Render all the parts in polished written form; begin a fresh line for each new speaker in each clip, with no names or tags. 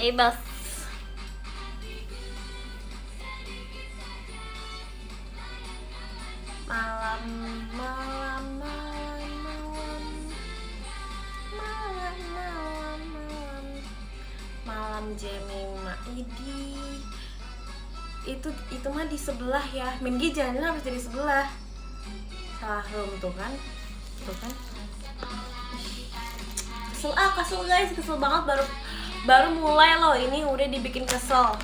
Ibas. Malam, malam, malam, malam, malam, malam, malam, malam jamming Maidi. Itu mah di sebelah ya. Minggi jalannya harus jadi sebelah. Salah room tuh kan. Kesel guys, kesel banget baru mulai loh ini udah dibikin kesel.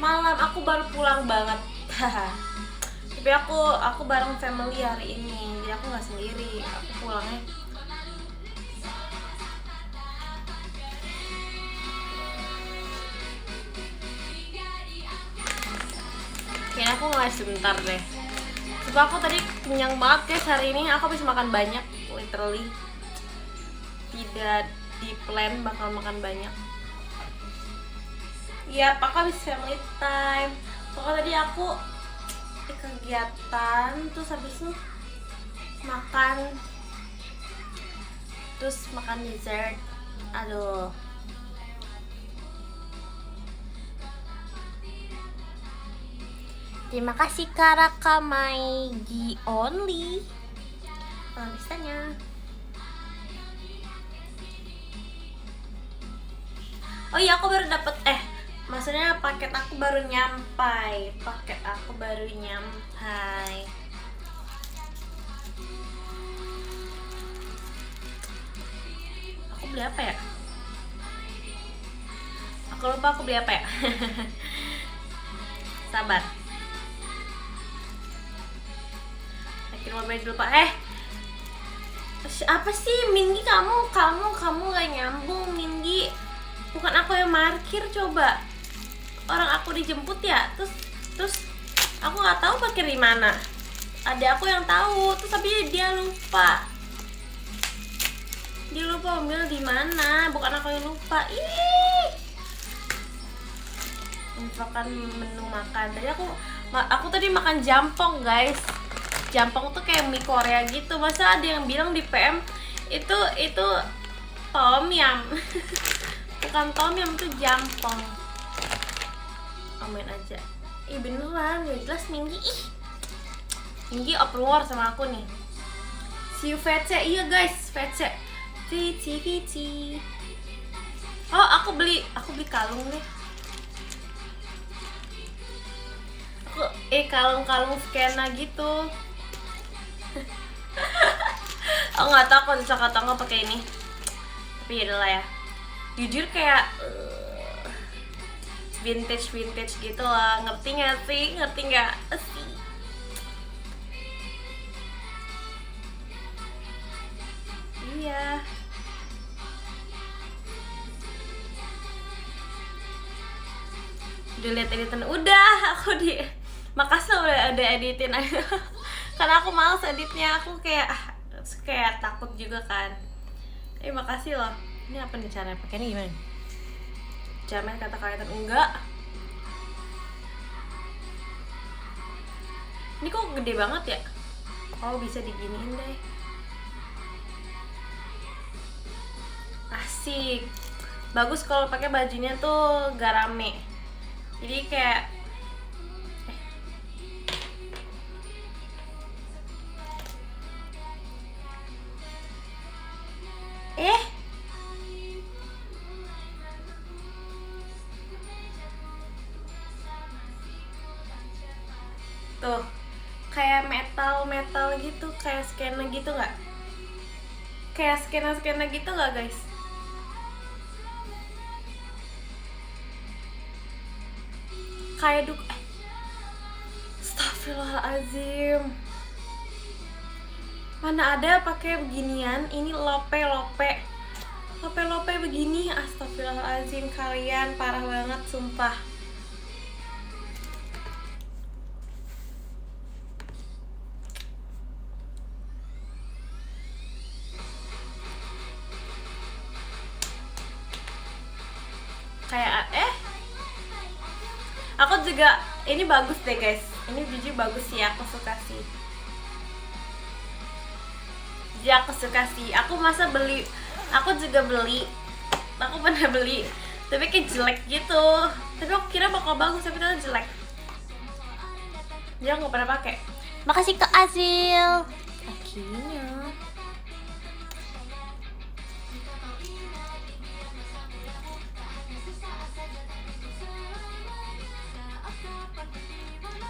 Malam aku baru pulang banget. Tapi aku bareng family hari ini, jadi aku nggak sendiri. Aku pulangnya kayaknya aku ngeles sebentar deh. Sebab aku tadi kenyang banget guys hari ini. Aku habis makan banyak, literally. Tidak di plan bakal makan banyak. Iya, aku habis family time. Pokoknya tadi aku di kegiatan, terus habis itu makan, terus makan dessert. Aduh. Terima kasih Karaka Maigi Only. Bisanya. Oh iya, aku baru dapet maksudnya paket aku baru nyampai. Aku beli apa ya? Aku lupa aku beli apa ya. Sabar. Mobil dulu Pak. Apa sih Minggi, kamu gak nyambung Minggi. Bukan aku yang parkir, coba. Orang aku dijemput ya. Terus aku nggak tahu parkir di mana. Ada aku yang tahu, terus tapi dia lupa. Mobil di mana. Bukan aku yang lupa. Infokan menu makan. Tadi aku tadi makan jampong guys. Jampong tuh kayak mie Korea gitu. Masa ada yang bilang di PM itu tom yum. Bukan tom yum, itu jampong. Komen aja. Beneran, gak jelas Minggi. Minggi open war sama aku nih. See you VC. Iya guys, VC. VC. Oh, aku beli kalung nih. Aku kalung skena gitu. Aku nggak tahu kalau cocok atau nggak pakai ini, tapi ya udahlah ya. Jujur kayak vintage gitu lah, ngerti nggak sih? Iya. Udah lihat editan, udah aku makasih udah editin aja. Karena aku males editnya, aku kayak takut juga kan. Makasih loh. Ini apa nih cara pakainya gimana? Jamin kata kalian enggak. Ini kok gede banget ya? Oh, bisa diginiin deh. Asik. Bagus kalau pakai bajunya tuh gak rame. Jadi kayak tuh kayak metal gitu, kayak skena gitu nggak? Kayak skena gitu nggak guys? Kayak Astagfirullahaladzim. Mana ada pakai beginian? Ini lope begini. Astagfirullahaladzim, kalian parah banget sumpah. Kayak aku juga, ini bagus deh guys. Ini jujur bagus sih, aku suka sih. Ya aku suka sih. Aku masa beli, aku juga beli. Aku pernah beli, tapi kayak jelek gitu. Tapi aku kira bakal bagus, tapi ternyata jelek. Jadi aku gak pernah pakai.
Makasih Kak Azil. Akhirnya.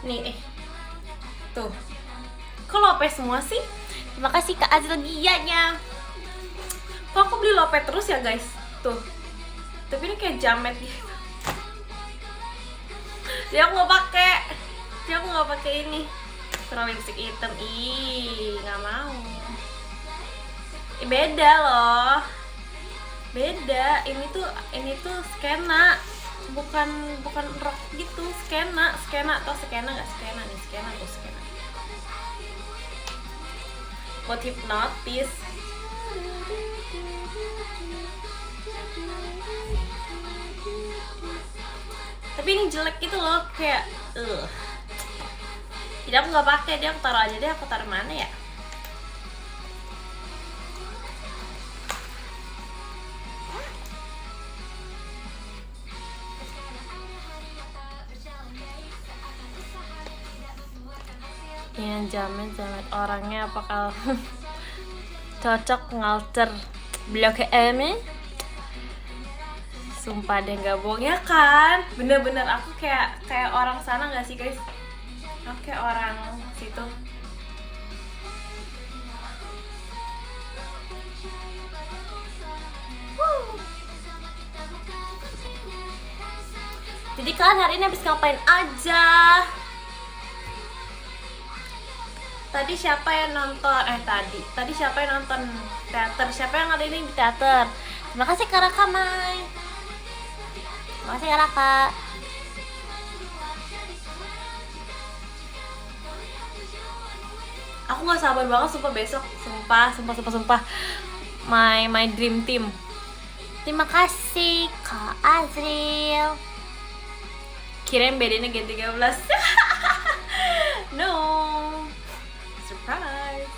Nih, tuh. Kok lope semua sih?
Terima kasih Kak Azil gianya.
Kok aku beli lope terus ya guys? Tuh. Tapi ini kayak jamet gitu. Dia aku nggak pakai. Dia aku nggak pakai ini. Kurang lipstick hitam. Ih, nggak mau. Beda loh. Beda. Ini tuh skena. Bukan rok gitu, skena atau skena nggak skena nih, skena tuh skena. Buat hipnotis. Tapi ini jelek gitu loh, kayak Jadi aku nggak pakai, dia aku taruh aja deh. Aku taruh mana ya? Yang jamet orangnya apakah cocok ngalter Blok M? Sumpah deh nggak bohong ya kan? Bener-bener aku kayak orang sana nggak sih guys? Aku kayak orang situ. Jadi kalian hari ini habis ngapain aja? Tadi siapa yang nonton? Tadi siapa yang nonton teater? Siapa yang hari ini di teater?
Terima kasih Kak Raka Mai. Terima kasih Kak Raka.
Aku nggak sabar banget sumpah besok. Sumpah. My dream team.
Terima kasih Kak Azril.
Kirain bedanya G13. No. Surprise.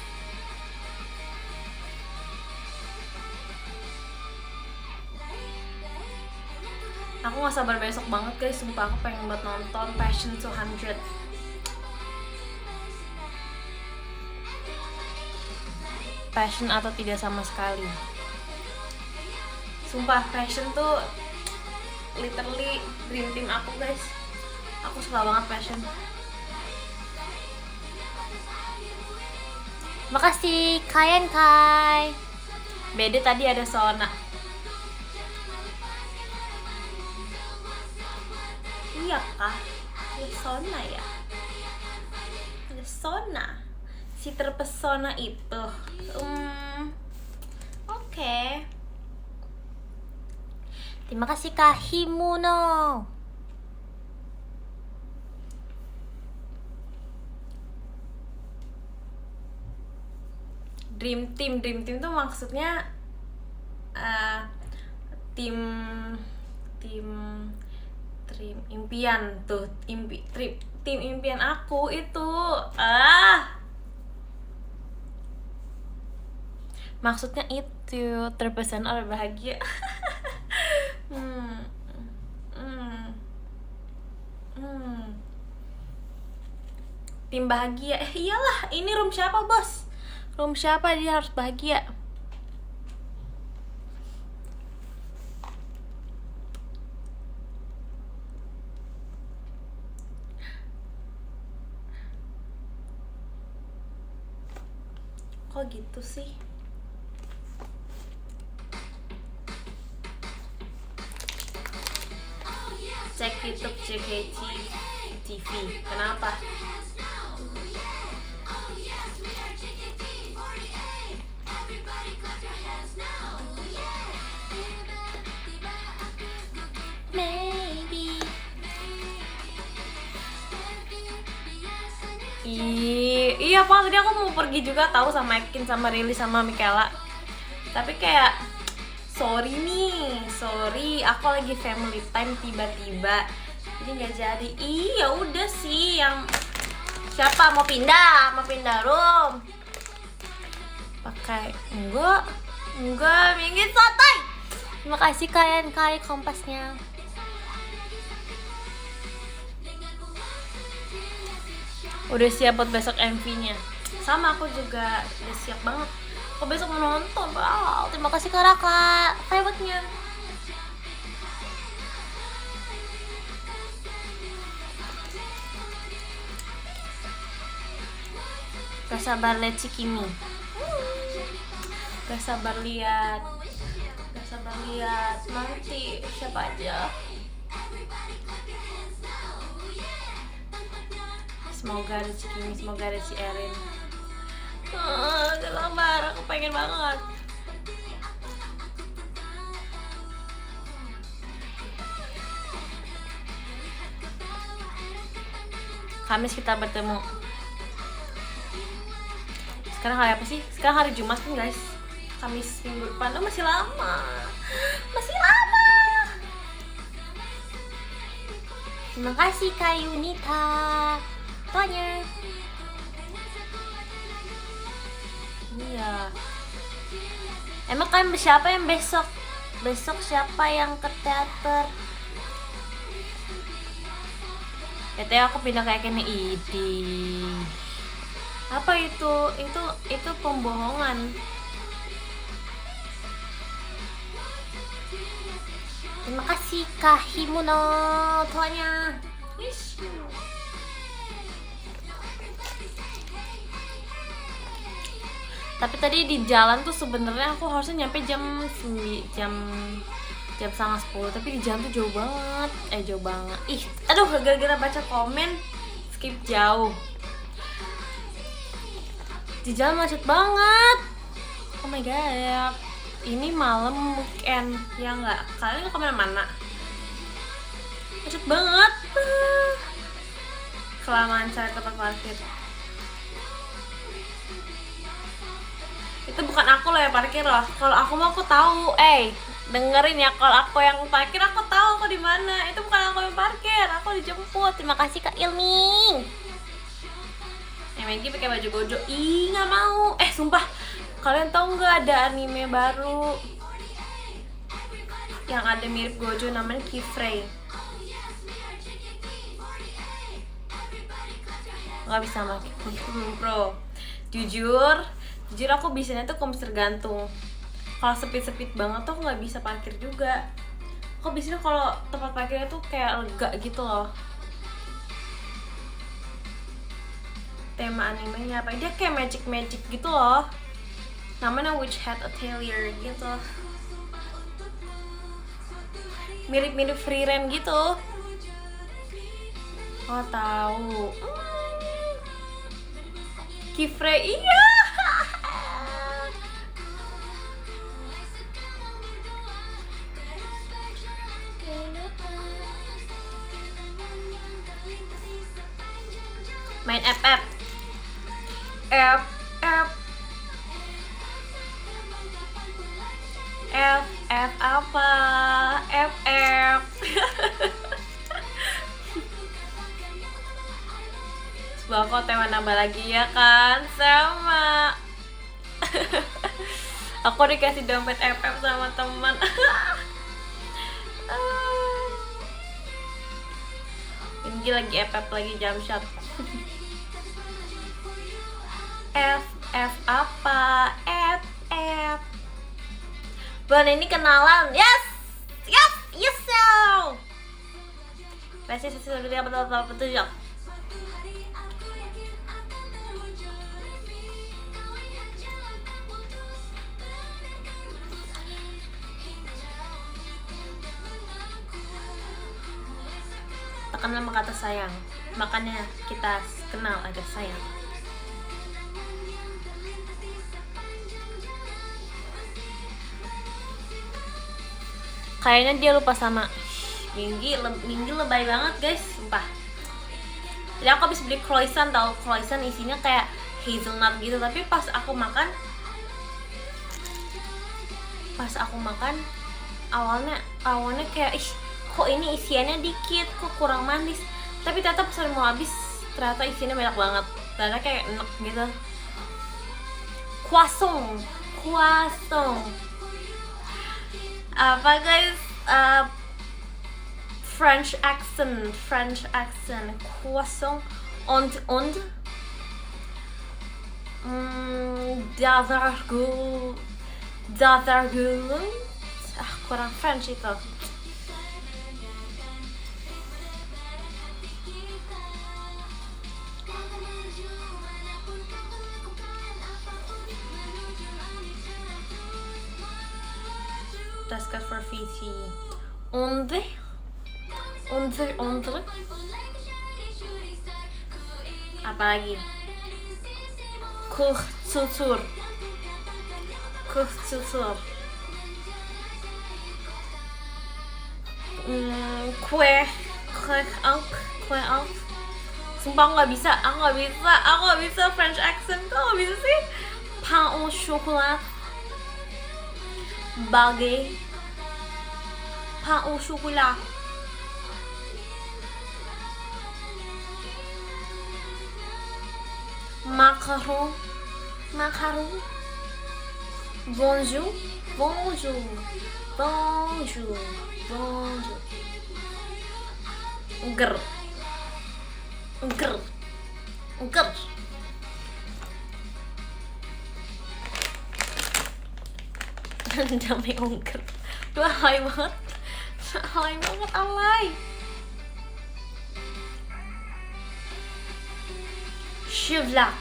Aku gak sabar besok banget guys, sumpah aku pengen buat nonton Passion 200. Passion atau tidak sama sekali. Sumpah Passion tuh literally dream team aku guys. Aku suka banget Passion.
Makasih Kayan Kai.
Beda tadi ada Sona. Iya kah? Ada Sona ya? Ada Sona. Si terpesona itu. Oke.
Terima kasih Kak Himuno.
Dream team tuh maksudnya tim impian tuh, tim impian aku itu. Maksudnya itu terpesona oleh bahagia. Tim bahagia. Iyalah, ini room siapa bos? Room siapa, dia harus bahagia. Kok gitu sih? Cek YouTube JKT TV. Kenapa?
Maybe.
Iya Pak, tadi aku mau pergi juga tahu sama Ekin, sama Rili, sama Michaela. Tapi kayak sorry, aku lagi family time tiba-tiba. Jadi nggak jadi. Iya udah sih, yang siapa mau pindah room. Pakai
Kayak enggak, Minggi santai. Terima kasih kalian Kai kompasnya.
Udah siap buat besok MV-nya. Sama aku juga udah siap banget. Aku besok mau nonton.
Wow, terima kasih Kak Raka.
Favorite-nya. Gak sabar lihat si Kimi. Gak sabar lihat nanti siapa aja. Semoga ada si Kimi, semoga ada si Erin. Gak sabar, aku pengen banget. Kamis kita bertemu. Sekarang hari apa sih? Sekarang hari Jumat kan guys. Kamis minggu depan. Oh, masih lama.
Terima kasih Kak Yunita. Tuanya.
Iya.
Emang kalian siapa yang besok? Besok siapa yang ke teater?
Ya aku pindah kayak kene idi. Apa itu? Itu pembohongan.
Terima kasih Kak Himuno. Tuanya.
Tapi tadi di jalan tuh sebenarnya aku harusnya nyampe jam 9, jam 9:30, tapi di jalan tuh jauh banget. Aduh, gara-gara baca komen skip jauh. Di jalan macet banget. Oh my god. Ini malam weekend, ya nggak? Kalian nggak kemana-mana? Macet banget. Kelamaan cari tempat parkir. Itu bukan aku loh yang parkir loh. Kalau aku mau aku tahu. Dengerin ya, kalau aku yang parkir aku tahu aku di mana. Itu bukan aku yang parkir, aku dijemput.
Terima kasih Kak Ilmi.
Maggie pakai baju Gojo. Ih, nggak mau. Sumpah. Kalian tahu nggak ada anime baru yang ada mirip Gojo namanya Kifrey? Nggak bisa pakai Pro. Jujur aku bisanya tuh komputer gantung. Kalau sepit banget tuh aku nggak bisa parkir juga. Aku biasanya kalau tempat parkirnya tuh kayak lega gitu loh. Tema animenya apa? Dia kayak magic gitu loh. Namanya Witch Hat Atelier gitu. Mirip Free Ren gitu. Oh tahu. Kifrey iya. Main FF apa? FF. Sebuah kok tema nambah lagi ya kan? Sama. Aku dikasih dompet FF sama teman. Ini lagi FF lagi jam shot. FF apa? FF. Bon, ini kenalan. Yes. Pasti sesuatu dia betul. Tekan nama kata sayang. Makanya kita kenal aja sayang. Kayaknya dia lupa sama Minggi lebay banget guys, sumpah. Jadi aku habis beli croissant, tau croissant isinya kayak hazelnut gitu, tapi pas aku makan awalnya kayak kok ini isiannya dikit, kok kurang manis. Tapi ternyata pas mau habis ternyata isinya banyak banget. Ternyata kayak enak gitu. Croissant. Apa guys? French accent. Croissant. Und. Dathergul. Kurang French itu. Das geht for VC. Onder. Apa lagi? Kuchzuzur. Kue auf. Sumpah aku nggak bisa French accent. Kok nggak bisa sih? Pain au chocolat. Baguette. Pain au chocolat. Macaron. Bonjour. Ger. Damai ongker. Dua alay banget, alay. Chevla.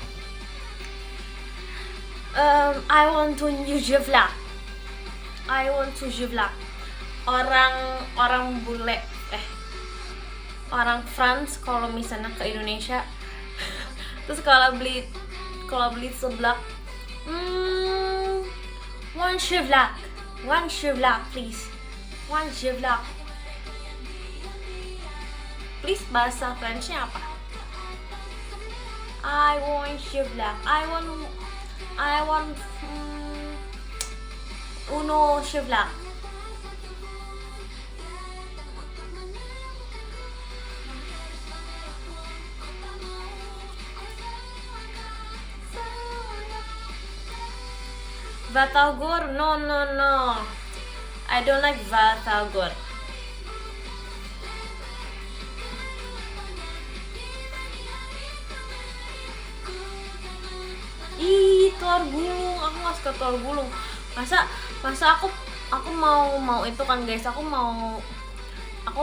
I want to chevla. Orang bule, orang France kalau misalnya ke Indonesia, terus kalau beli seblak, one chevla, please, one chevla. Please bahasa French-nya apa? I want chevla. I want uno chevla. Vatagor? No. I don't like Vatagor. Telur gulung, aku nggak suka telur gulung. Masa aku mau itu kan guys, aku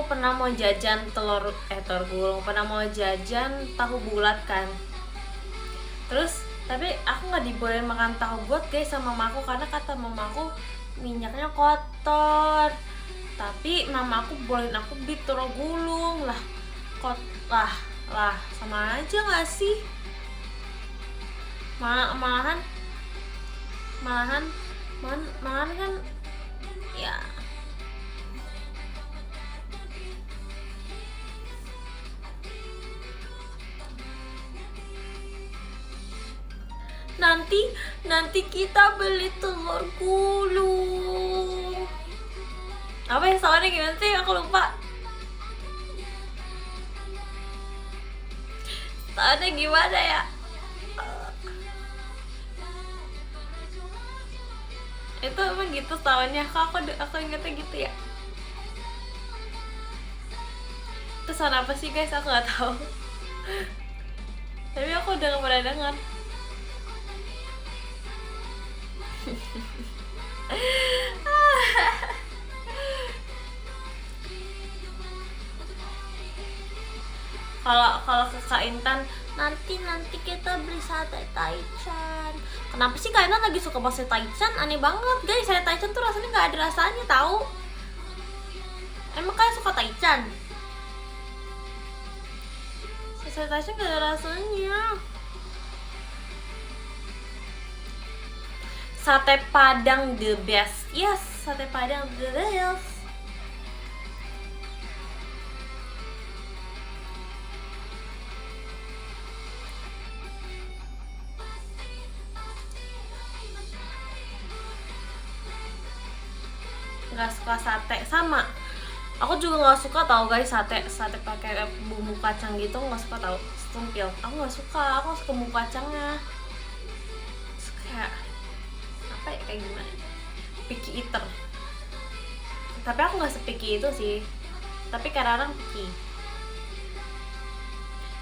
pernah mau jajan telur gulung, pernah mau jajan tahu bulat kan. Terus tapi aku nggak dibolehin makan tahu bulat guys sama mamaku, karena kata mamaku minyaknya kotor. Tapi mamaku bolehin aku beli telur gulung lah, sama aja nggak sih? Malahan kan ya. Nanti kita beli telur gulung. Apa ya soalnya gimana sih? Aku lupa. Soalnya gimana ya? Itu emang gitu tahunnya, aku ingetnya gitu ya. Itu sound apa sih guys, aku nggak tahu. Tapi aku udah nggak pernah dengar. Kalau ke Kak Intan, nanti kita beli sate Taichan. Kenapa sih Kak Intan lagi suka banget sate Taichan? Aneh banget guys, sate Taichan tuh rasanya nggak ada rasanya tahu. Emang kalian suka Taichan? Sate Taichan nggak ada rasanya. Sate Padang the best. Yes, sate Padang the best. Nggak suka sate sama. Aku juga nggak suka tahu guys sate pakai bumbu kacang gitu, nggak suka tahu. Sempil. Aku nggak suka bumbu kacangnya. Kayak apa ya? kayak gimana, picky eater. Tapi aku nggak sepicky itu sih, tapi kadang-kadang picky.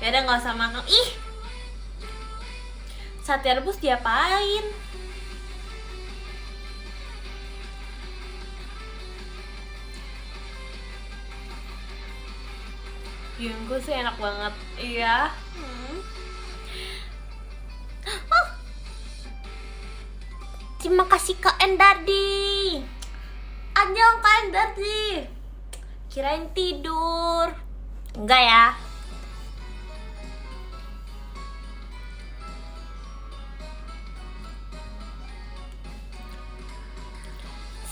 Ya udah nggak usah makan. Ih, sate rebus diapain? Yunggu sih enak banget. Iya.
Terima kasih Kak Endardi. Annyeong Kak Endardi. Kirain tidur. Enggak ya.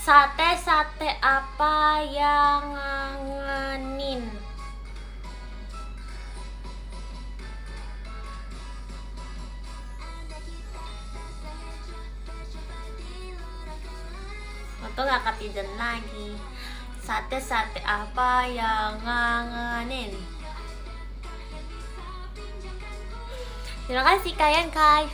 Sate apa yang ngangenin? Atau gak ketidan lagi. Sate apa yang ngangenin? Terima kasih kalian Kai.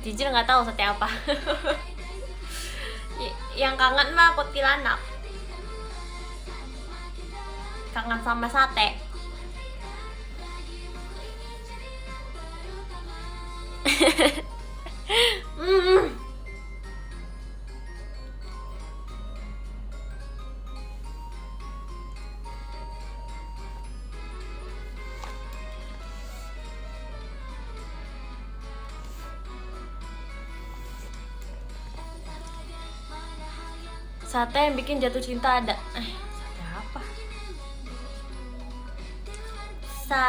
Jujur nggak tahu sate apa. Yang kangen mah kuntilanak. Kangen sama sate.
Sate yang bikin jatuh cinta ada. Sate apa?
Sa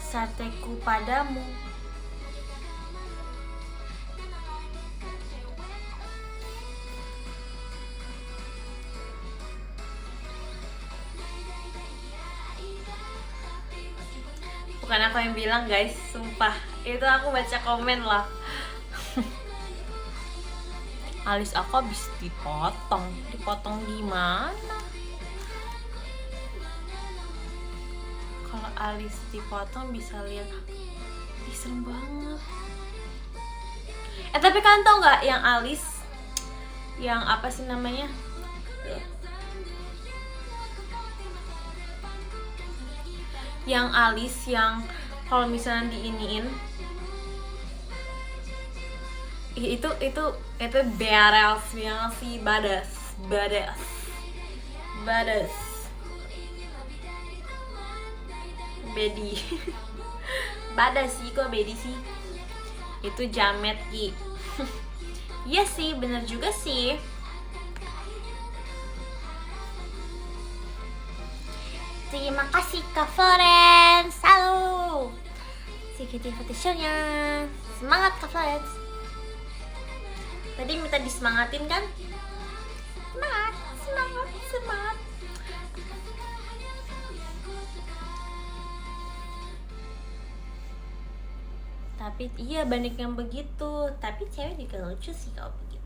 sateku padamu.
Bukan aku yang bilang guys, sumpah. Itu aku baca komen lah. Alis aku habis dipotong. Dipotong gimana? Kalau alis dipotong bisa lihat. Ih, serem banget. Tapi kalian tau nggak yang alis, yang apa sih namanya? Yang alis yang kalau misalnya diiniin itu beres yang si badas bedi. Badas sih, kok bedi sih? Itu jamet Ki. Iya sih, bener juga sih.
Terima kasih Kak Florence. Halo. CKT48 show-nya. Semangat Kak Florence.
Tadi minta disemangatin kan?
Semangat.
Tapi iya banyak yang begitu. Tapi cewek juga lucu sih kalau begitu.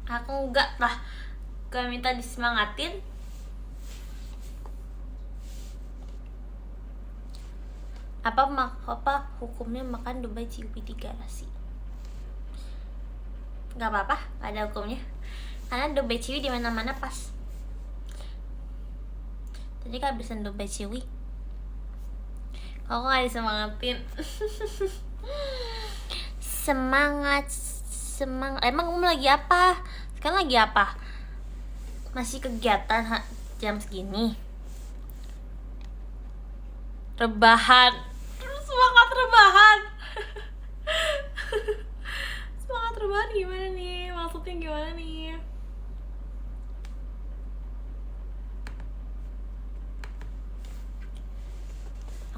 Aku enggak lah. Gak minta disemangatin.
Apa hukumnya makan Dubai Ciwi di garasi? Gak apa-apa, gak ada hukumnya. Karena Dubai Ciwi di mana-mana pas. Tadi kan bisa Dubai Ciwi.
Aku gak disemangatin.
Semangat. Emang kamu lagi apa? Sekarang lagi apa? Masih kegiatan jam segini?
Rebahan. Semangat rebahan. Semangat rebahan.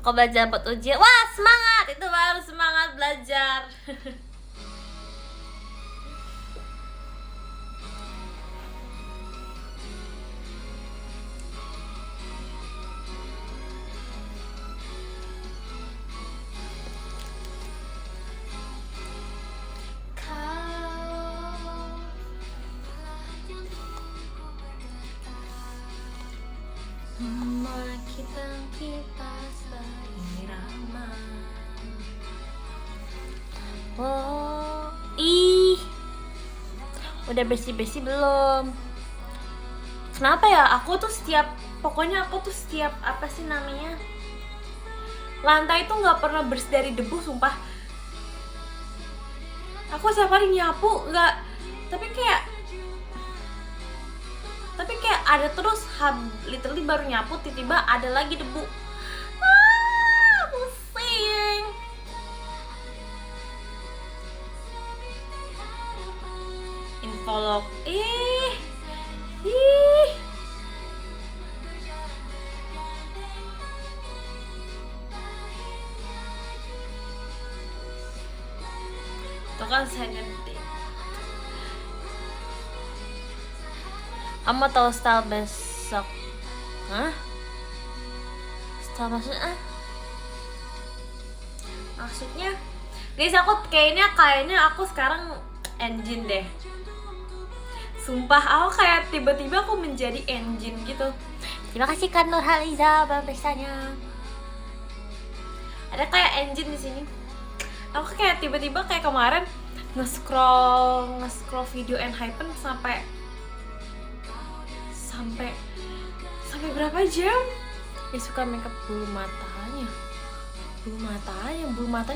Aku belajar buat ujian. Wah, semangat! Itu baru semangat belajar. Kita seirama. Oh, udah bersih-bersih belum? Kenapa ya? Pokoknya aku tuh setiap apa sih namanya? Lantai tuh nggak pernah bersih dari debu, sumpah. Aku setiap hari nyapu, tapi kayak ada terus, literally baru nyapu tiba-tiba ada lagi debu. Pusing. Infolog. Tuh kan saya gede. Kamu tahu style besok? Hah? Style maksudnya? Maksudnya? Guys, aku kayaknya aku sekarang engine deh. Sumpah, aku kayak tiba-tiba aku menjadi engine gitu. Terima kasih Kak Nurhaliza pestanya. Ada kayak engine di sini. Aku kayak tiba-tiba kayak kemarin nge-scroll video Enhypen sampai berapa jam? Dia suka makeup bulu matanya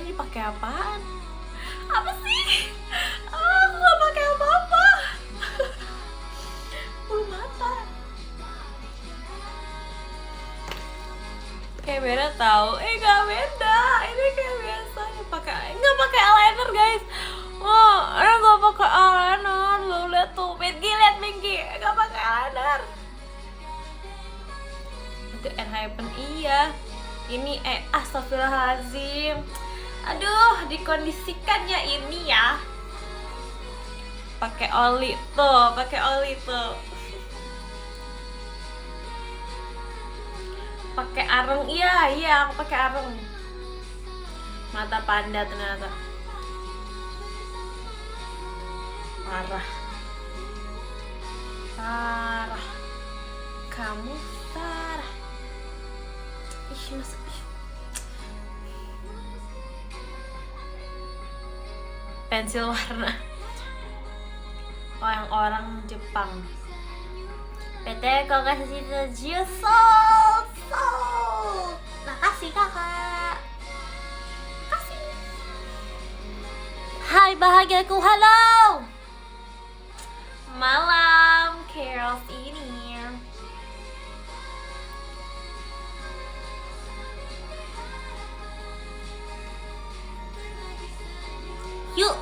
dipakai apaan? Apa sih? Aku gak pakai apa-apa. Bulu mata kayak beda tahu. Gak beda, ini kayak biasa nggak pakai eyeliner guys. Nggak pakai eyeliner. Lo lihat tuh, Minggi nggak pakai eyeliner. Itu Enhypen iya. Ini astagfirullahaladzim. Aduh, dikondisikannya ini ya. Pakai oli tuh. Pakai areng, iya aku pakai areng. Mata panda ternyata. Parah. Kamu parah. Pensil warna. Yang orang Jepang. PT kok kasih Jutsu. Makasih kakak. Makasih. Hai bahagiaku, halo. Malam, Carols ini. Yuk,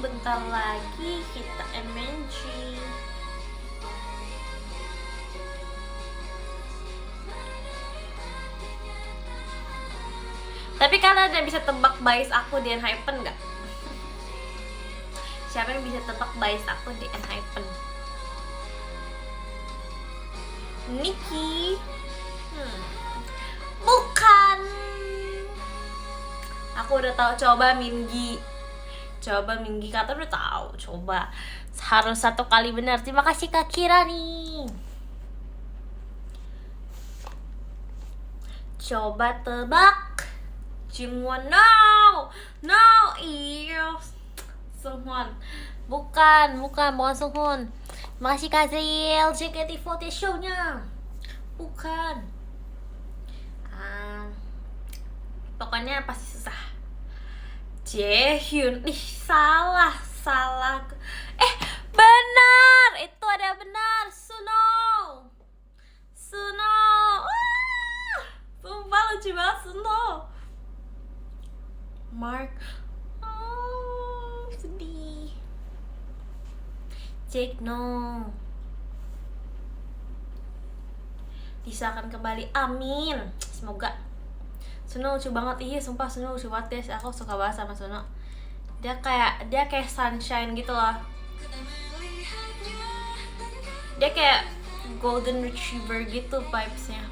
bentar lagi kita MNG. Tapi kalian ada bisa tebak bias aku di Enhypen nggak? Siapa yang bisa tebak bias aku di Enhypen? Nikki? Bukan. Aku udah tahu. Coba Minggi, kata udah tahu. Coba harus 1 kali benar. Terima kasih Kak Kirani. Coba tebak. Jungwon, no, Sunghwan. Bukan Sunghwan. Terima kasih Kak Zil. JKT48 show-nya. Bukan. Pokoknya pasti susah. Jaehyun. Salah. Benar. Itu ada benar. Suno. Sumpah lucu banget Suno. Mark. Sedih. Jake no. Bisa akan kembali. Amin. Semoga. Suno lucu banget, iya sumpah Suno lucu banget guys, aku suka banget sama Suno. Dia kayak sunshine gitu loh. Dia kayak golden retriever gitu vibes-nya.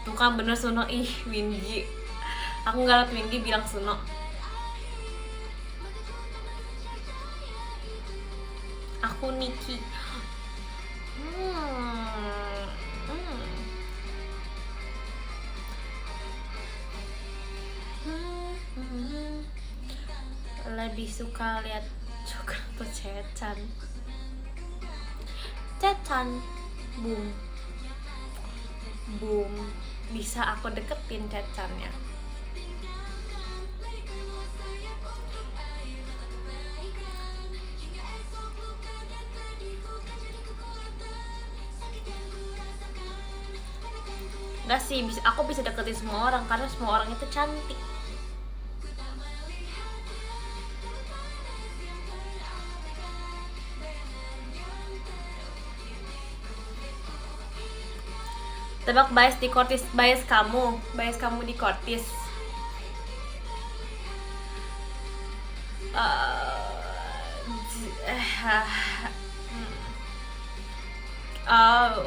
Tuh kan bener Suno, ih Mingi. Aku nggak liat Mingi bilang Suno. Aku Niki. Lebih suka lihat juga tuh Cecan. Boom bisa aku deketin Cecannya. Enggak sih, aku bisa deketin semua orang karena semua orang itu cantik. Tebak bias di Kortis, bias kamu di Kortis.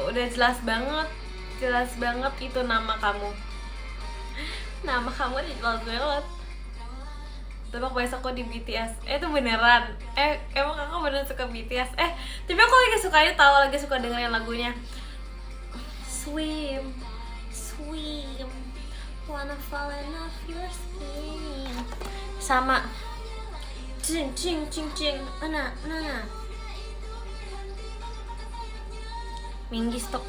Udah jelas banget itu nama kamu. Nama kamu udah jelas banget. Tebak bias aku di BTS. Itu beneran. Emang aku beneran suka BTS. Tapi aku lagi sukanya tahu, lagi suka dengerin lagunya. Swim, wanna fall in love your skin. Sama cing, ana. Mingi stop.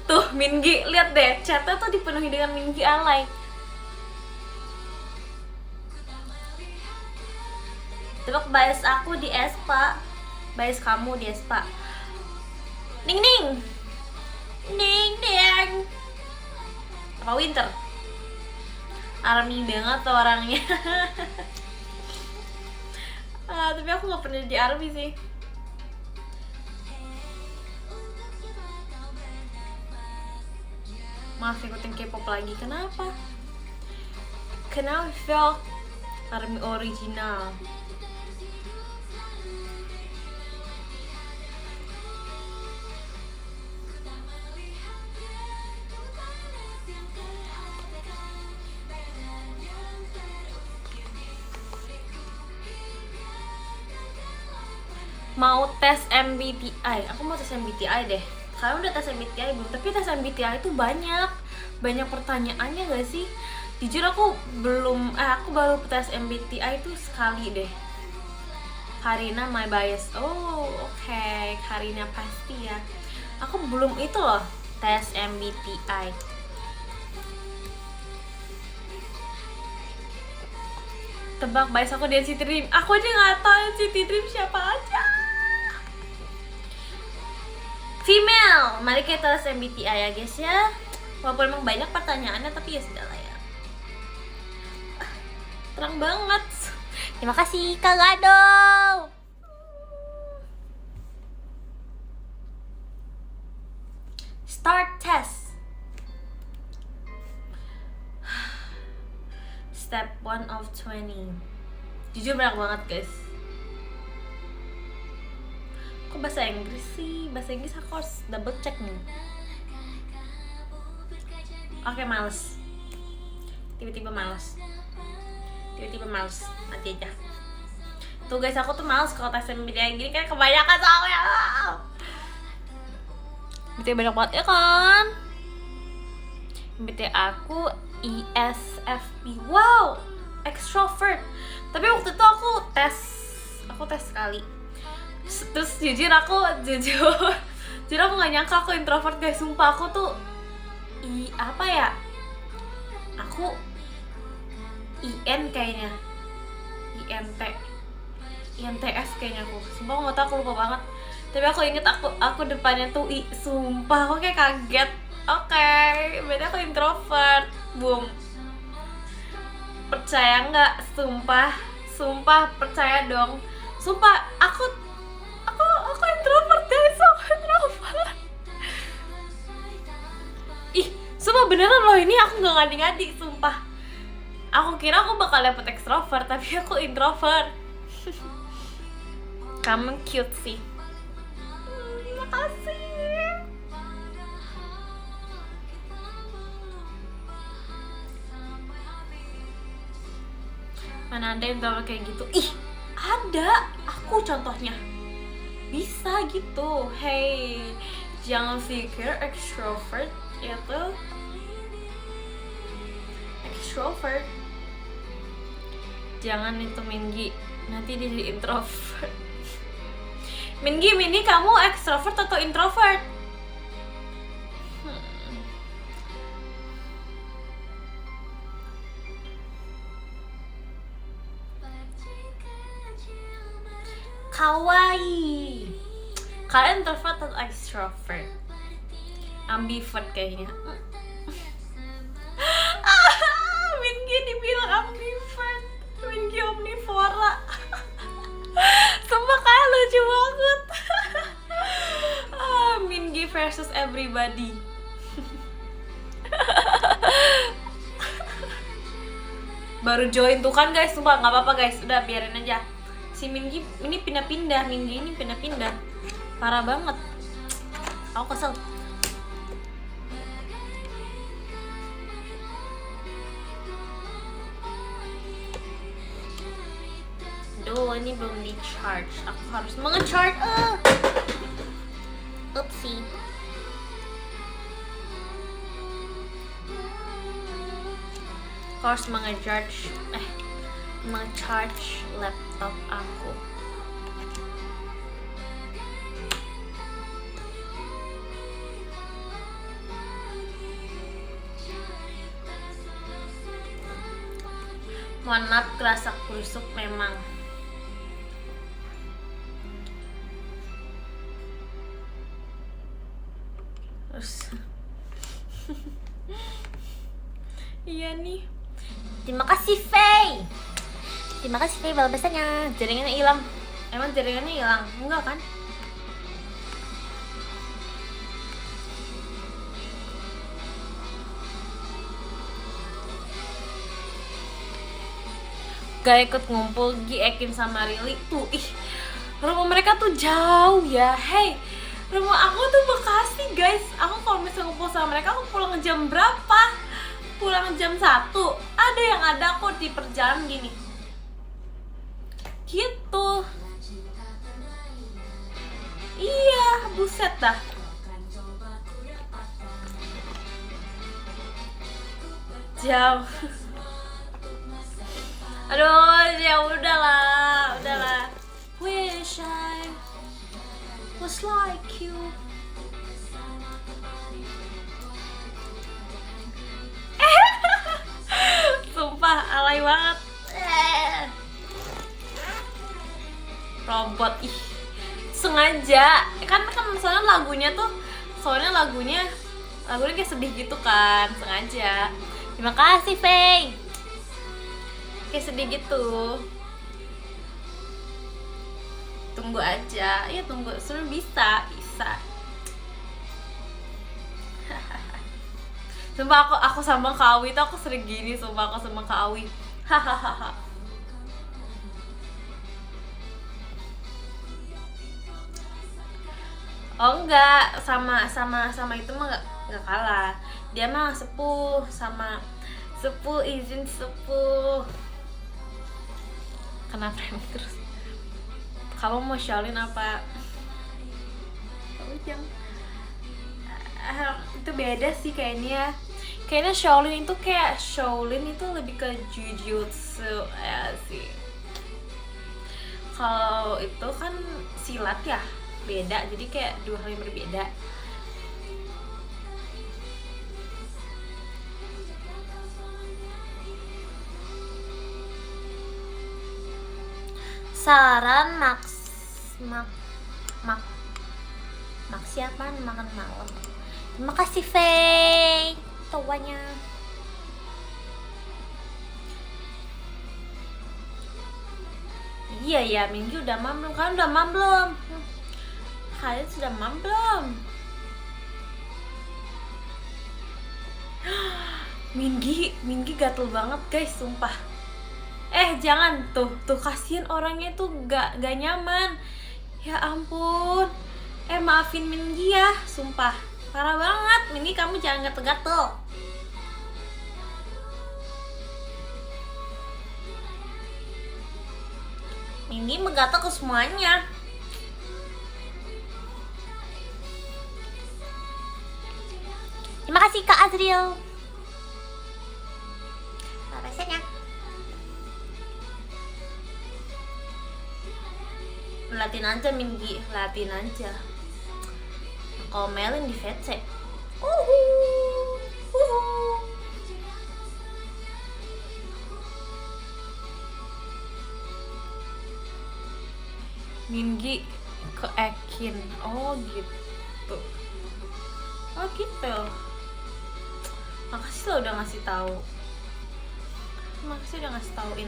Tuh Mingi, lihat deh, chatnya tuh dipenuhi dengan Mingi alay. Tebak bias aku di Espa, bias kamu di Espa. Ning apa Winter? Army banget tuh orangnya. Tapi aku nggak pernah jadi Army sih. Maaf ikutin K-pop lagi, kenapa? Kenapa feel Army original? Mau tes MBTI, aku mau tes MBTI deh. Kalian udah tes MBTI belum? Tapi tes MBTI itu banyak pertanyaannya gak sih? Jujur aku belum, aku baru tes MBTI itu sekali deh. Karina my bias. Oh oke. Karina pasti ya. Aku belum itu loh tes MBTI. Tebak bias aku di NCT Dream. Aku aja nggak tahu NCT Dream siapa aja. Female. Mari kita tes MBTI ya guys ya. Walaupun emang banyak pertanyaannya tapi ya sudahlah ya. Terang banget. Terima kasih Kak Gado. Start test. Step 1 of 20. Jujur banyak banget guys. Kok bahasa Inggris sih? Bahasa Inggris aku harus double check nih. Oke, males. Tiba-tiba males. Nanti aja. Tuh guys, aku tuh males kalau tes MBTI gini kan kebanyakan soalnya. MBTI banyak banget ya kan? MBTI aku ESFP. Wow, extrovert. Tapi waktu itu aku tes sekali. Terus jujur aku nggak nyangka aku introvert guys. Sumpah aku tuh apa ya? Aku IN kayaknya. INTF kayaknya aku. Sumpah aku nggak tahu, aku lupa banget. Tapi aku inget aku depannya tuh I. Sumpah aku kayak kaget. Oke, berarti aku introvert. Boom. Percaya nggak? Sumpah percaya dong. Sumpah aku introvert guys. Aku introvert. Sumpah beneran loh, ini aku nggak ngadi-ngadi, sumpah. Aku kira aku bakal dapet extrovert, tapi aku introvert. Kamu cute sih. Makasih. Mana ada yang introvert kayak gitu? Ih, ada. Aku contohnya. Bisa gitu. Hey, jangan pikir extrovert itu extrovert. Jangan itu Mingi, nanti dia jadi introvert. Mingi, kamu extrovert atau introvert? Kawaii. Kalian introvert atau extrovert? Ambivert kayaknya. Mingi dibilang ambivert. Mingi omnivora. Sumpah kalian lucu banget. Mingi versus everybody. Baru join tuh kan guys, sumpah nggak apa-apa guys, udah biarin aja. Si Mingi ini pindah-pindah, Mingi ini pindah-pindah, parah banget. Aku kesel. Duh, ini belum di charge. Aku harus menge-charge. Oopsie. Aku harus menge-charge laptop aku. Mohon maaf, kerasa kusuk memang. Terus iya nih. Terima kasih Faye. Terima kasih Faye balasannya. Jaringannya hilang. Emang jaringannya hilang? Enggak kan? Gak ikut ngumpul Gi, Ekin sama Rili tuh. Ih, rumah mereka tuh jauh ya. Hey, rumah aku tuh Bekasi guys. Aku kalau misalnya ngumpul sama mereka, aku pulang jam berapa? Pulang jam 1. Ada yang ada kok di perjalanan gini gitu. Iya, buset dah. Jauh. Aduh, ya udahlah. Wish I was like you. Sumpah alay banget. Robot, ih, sengaja kan soalnya lagunya kayak sedih gitu kan, sengaja. Terima kasih Faye, kayak sedih gitu. Tunggu aja ya, tunggu sebenarnya bisa. Sumpah aku sama Kak Awi tuh aku sering gini, sumpah aku sama Kak Awi. Hahaha. Oh enggak, sama itu mah enggak kalah. Dia mah sepuh, sama sepuh, izin sepuh. Kenapa terus? Kamu mau Shaolin apa? Ujang. Itu beda sih kayaknya. Kayaknya Shaolin itu lebih ke jujutsu ya sih. Kalau itu kan silat ya, beda, jadi kayak dua hal yang berbeda. Saran Max siapa makan malam. Terima kasih Faye tuanya. Iya ya, Minggu udah mam belum? Kalian udah mam belum? Kalian sudah mam belum?
Minggi gatel banget guys, sumpah. Jangan tuh kasihan orangnya tuh gak nyaman. Ya ampun. Maafin Minggi ya, sumpah. Parah banget, Minggi kamu jangan gatel-gatel. Minggi menggatal ke semuanya.
Terima kasih Kak Azriel. Apa rasanya?
Latin aja Minggi, latin aja. Kalau Melin di VC. Minggi ke Ekin. Oh gitu. Makasih lo udah ngasih tahu. Makasih udah ngasih tauin.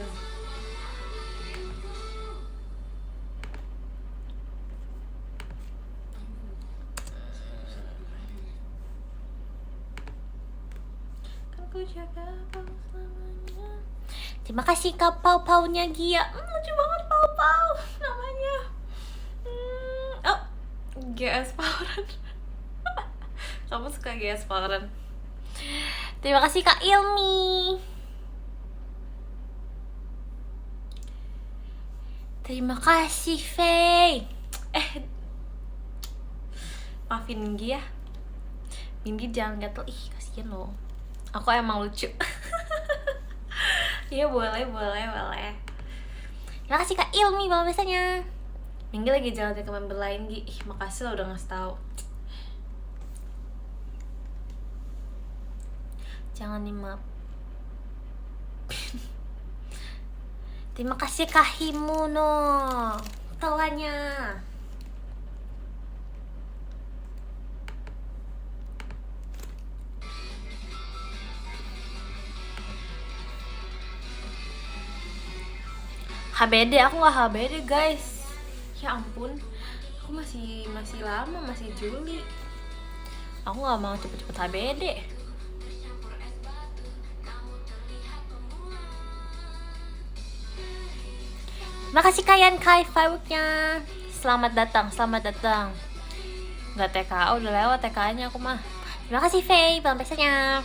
Kan ku jaga kamu selamanya.
Terima kasih Kak Pau-Paunya Gia.
Lucu banget Pau namanya. GS Poweren. Kamu suka GS Poweren?
Terima kasih Kak Ilmi. Terima kasih Faye.
Maafin Minggi ya. Minggi jangan gatel, kasihan loh. Aku emang lucu. Iya boleh.
Terima kasih Kak Ilmi biasanya.
Minggi lagi jalan ke member lain, Gi. Makasih lo udah ngasih tahu. Jangan dimaaf.
Terima kasih Kak Himuno tawanya.
HBD, aku nggak HBD guys. Ya ampun, aku masih lama, masih Juli. Aku nggak mau cepet-cepet HBD.
Makasih Kayan Kai fireworknya. Selamat datang. Nggak TKA, udah lewat TKA-nya aku mah. Terima kasih Faye biasanya.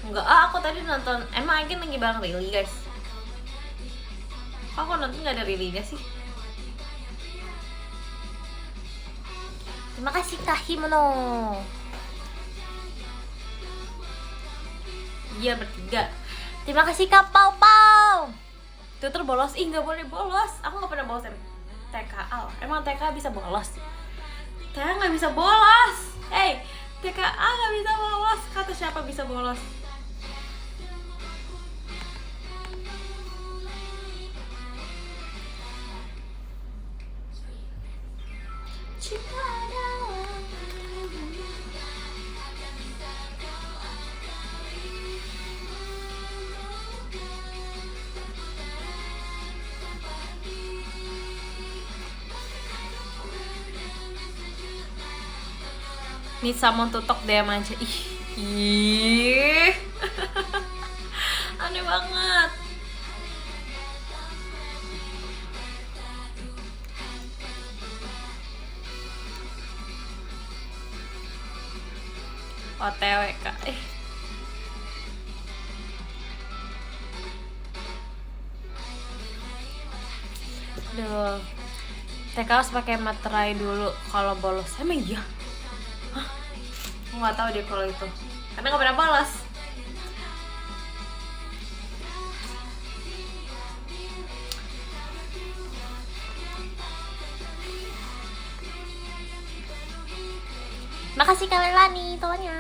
Enggak, aku tadi nonton. Emang Agen lagi bareng Lily guys. Aku nonton nggak ada Lily-nya sih.
Terima kasih Kak Himono.
Iya bertiga.
Terima kasih Kak Pau.
Tutor bolos, nggak boleh bolos. Aku nggak pernah bolos TKA. Emang TKA bisa bolos? TKA nggak bisa bolos. TKA nggak bisa bolos. Kata siapa bisa bolos? Nih sama tutok DM aja. Ih. Aneh banget. OTW Kak. Aduh. TK harus pakai materai dulu kalau bolos. Emang iya? Hah? Aku nggak tahu deh kalau itu. Karena nggak pernah bolos.
Makasih Kak Lelani tonya.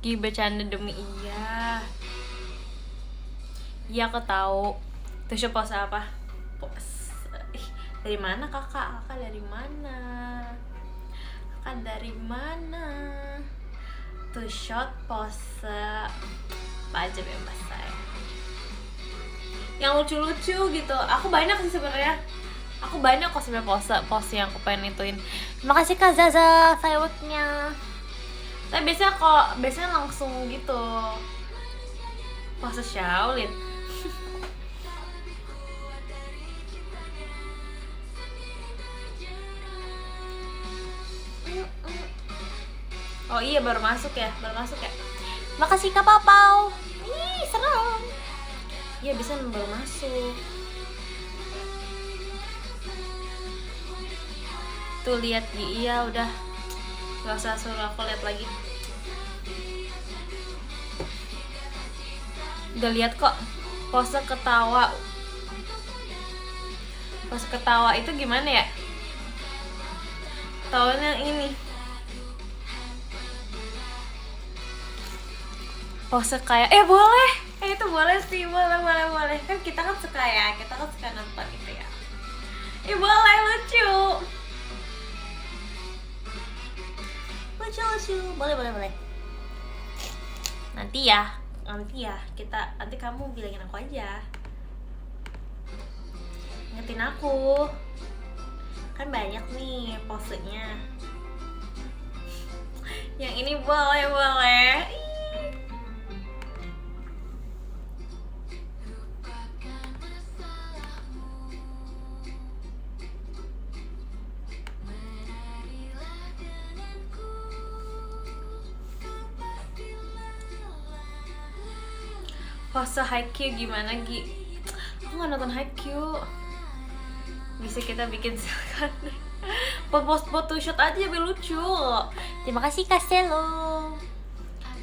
Gi bercanda demi iya. Iya aku tahu. Terus pose apa? Pose. Dari mana kakak? Kakak dari mana? Kakak dari mana? Tuh shot pose apa aja bebas saya. Yang lucu-lucu gitu. Aku banyak sih sebenarnya. Aku banyak kok sebenarnya pose yang aku pengen ituin.
Terima kasih Kak Zaza fireworknya.
Tapi biasanya langsung gitu. Pose Shaolin. Oh iya baru masuk ya.
Terima kasih Kak Papau.
Ih serem. Iya bisa baru masuk. Tuh lihat iya udah. Gak usah suruh aku lihat lagi. Udah lihat kok pose ketawa. Pose ketawa itu gimana ya? Ketawanya ini. Pose kayak boleh. Itu boleh sih, boleh. Kan kita kan suka nonton itu ya. Boleh lucu. Lucu. Boleh. Nanti ya nanti kamu bilangin aku aja. Ingetin aku. Kan banyak nih posenya. Yang ini boleh. Ih. Pose Haikyuu gimana Gi? Aku gak nonton Haikyuu. Bisa kita bikin silakan. Photoshoot aja biar lucu.
Terima kasih Kak Selo.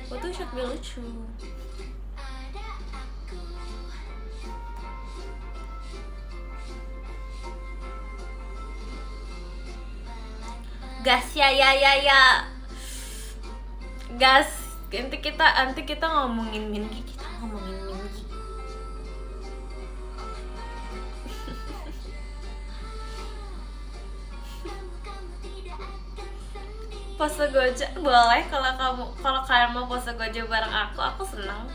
Photoshoot biar lucu. Gas ya. Gas. Nanti kita ngomongin Mingi. Pose goja boleh kalau kalian mau pose goja bareng aku senang.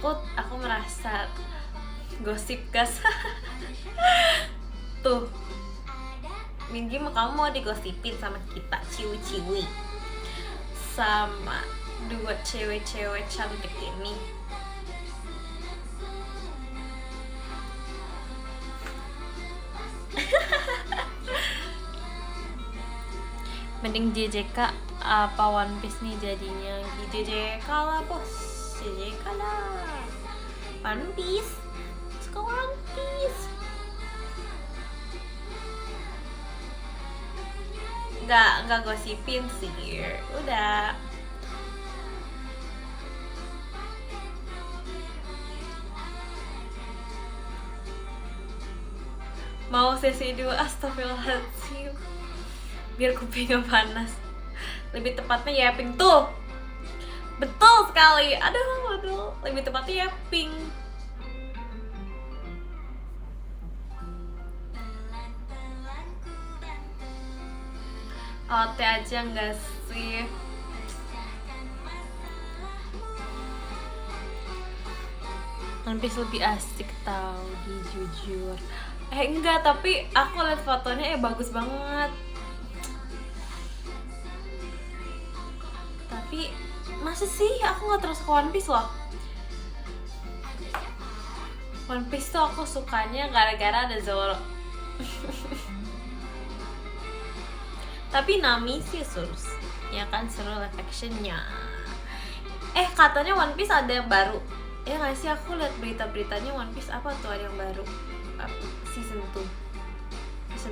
Aku merasa gosip gas. Tuh Mingi kamu mau digosipin sama kita ciwi sama dua cewek-cewek cantik ini. Mending JJK apa One Piece nih jadinya? JJK lah bos, JJK lah. One Piece, suka One Piece. Nggak gosipin sih, udah. Mau sesi 2, astagfirullahaladzim. Biar kupingnya panas. Lebih tepatnya yapping tuh. Betul sekali. Aduh. Lebih tepatnya yapping. OT aja nggak sih? One Piece lebih asik tau, jujur. Enggak, tapi aku liat fotonya bagus banget. Tapi masa sih aku nggak terus ke One Piece loh. One Piece tuh aku sukanya gara-gara ada Zoro. Tapi Nami sih sus, ya kan seru live actionnya. Katanya One Piece ada yang baru. Ya nggak sih, aku lihat berita-beritanya One Piece apa tuh ada yang baru. Season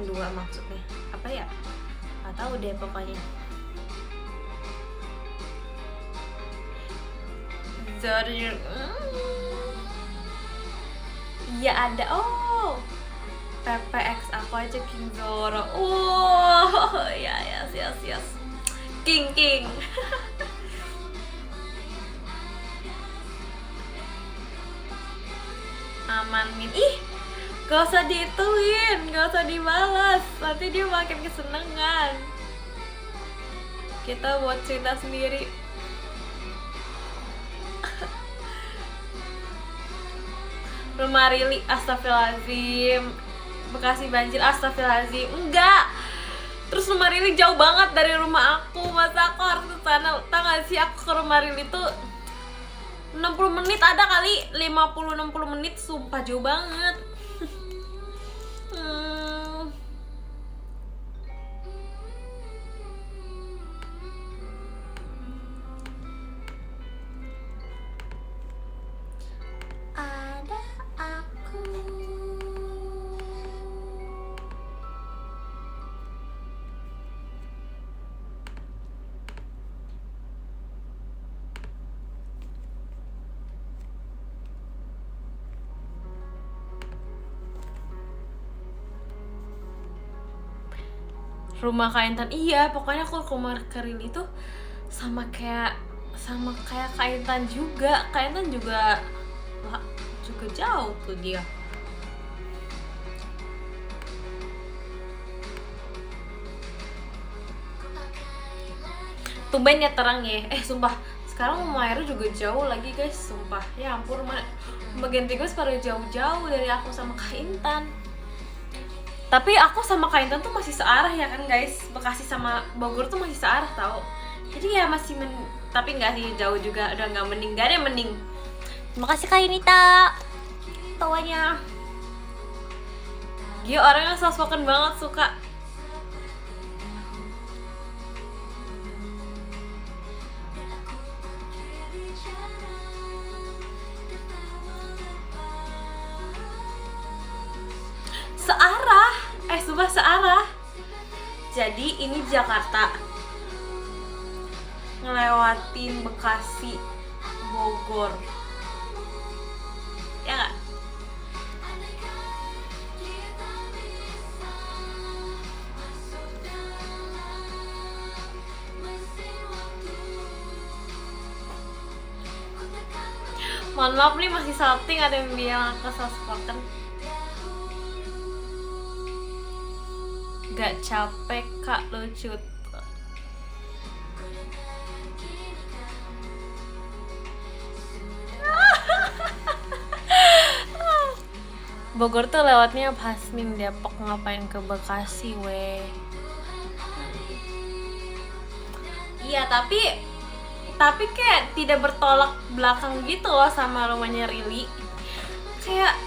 2 maksudnya. Apa ya? Nggak tahu deh pokoknya. Zoro. Iya ada. PPX aku aja King Zoro. Yes. King. Aman Min. Gak usah diituin, gak usah dibalas. Nanti dia makin kesenengan.
Kita buat cerita sendiri. Rumah Rili, astagfirullahaladzim. Bekasi banjir, astagfirullahaladzim. Enggak. Terus rumah Rili jauh banget dari rumah aku. Masa aku harus ke sana? Tau gak sih, aku ke rumah Rili tuh 60 menit ada kali, 50-60 menit, sumpah jauh banget. Ada aku. Rumah Kak Intan, iya pokoknya aku ke rumah Keril itu sama kayak Kak Intan juga. Kak Intan juga jauh tuh dia. Tumben ya terang ya. Sumpah sekarang rumah Aero juga jauh lagi guys, sumpah. Ya ampun, bagian tiga pada jauh-jauh dari aku sama Kak Intan. Tapi aku sama Kak Intan tuh masih searah ya kan guys. Bekasi sama Bogor tuh masih searah tau. Jadi ya masih tapi nggak sih, jauh juga, udah nggak mending, nggak ada yang mending. Terima kasih Kak Yunita tawanya. Dia orangnya soft spoken banget, suka. Searah, sumpah searah. Jadi ini Jakarta ngelewatin Bekasi, Bogor, ya nggak? Mohon maaf nih masih salting, ada yang bilang aku soft spoken. Gak capek Kak, lucu. Bogor tuh lewatnya Pasming, Depok, ngapain ke Bekasi weh. Iya tapi kayak tidak bertolak belakang gitu loh sama rumahnya Rili. Kayak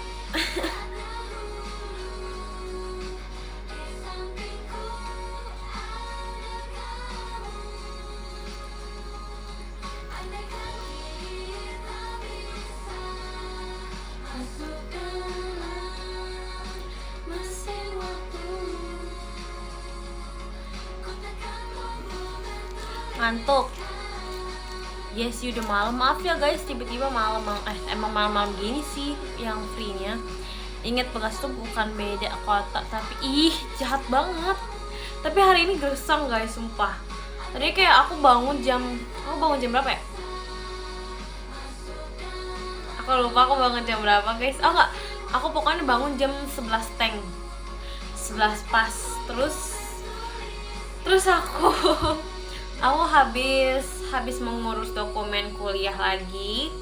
ngantuk. Yes, udah malam. Maaf ya guys, tiba-tiba malam. Emang malam-malam gini sih yang free-nya. Ingat Bekasi tuh bukan beda kota, tapi jahat banget. Tapi hari ini gersang guys, sumpah. Tadi kayak aku bangun jam berapa ya? Aku lupa aku bangun jam berapa guys. Oh enggak, aku pokoknya bangun jam 11 teng. 11 pas. Terus aku habis mengurus dokumen kuliah lagi.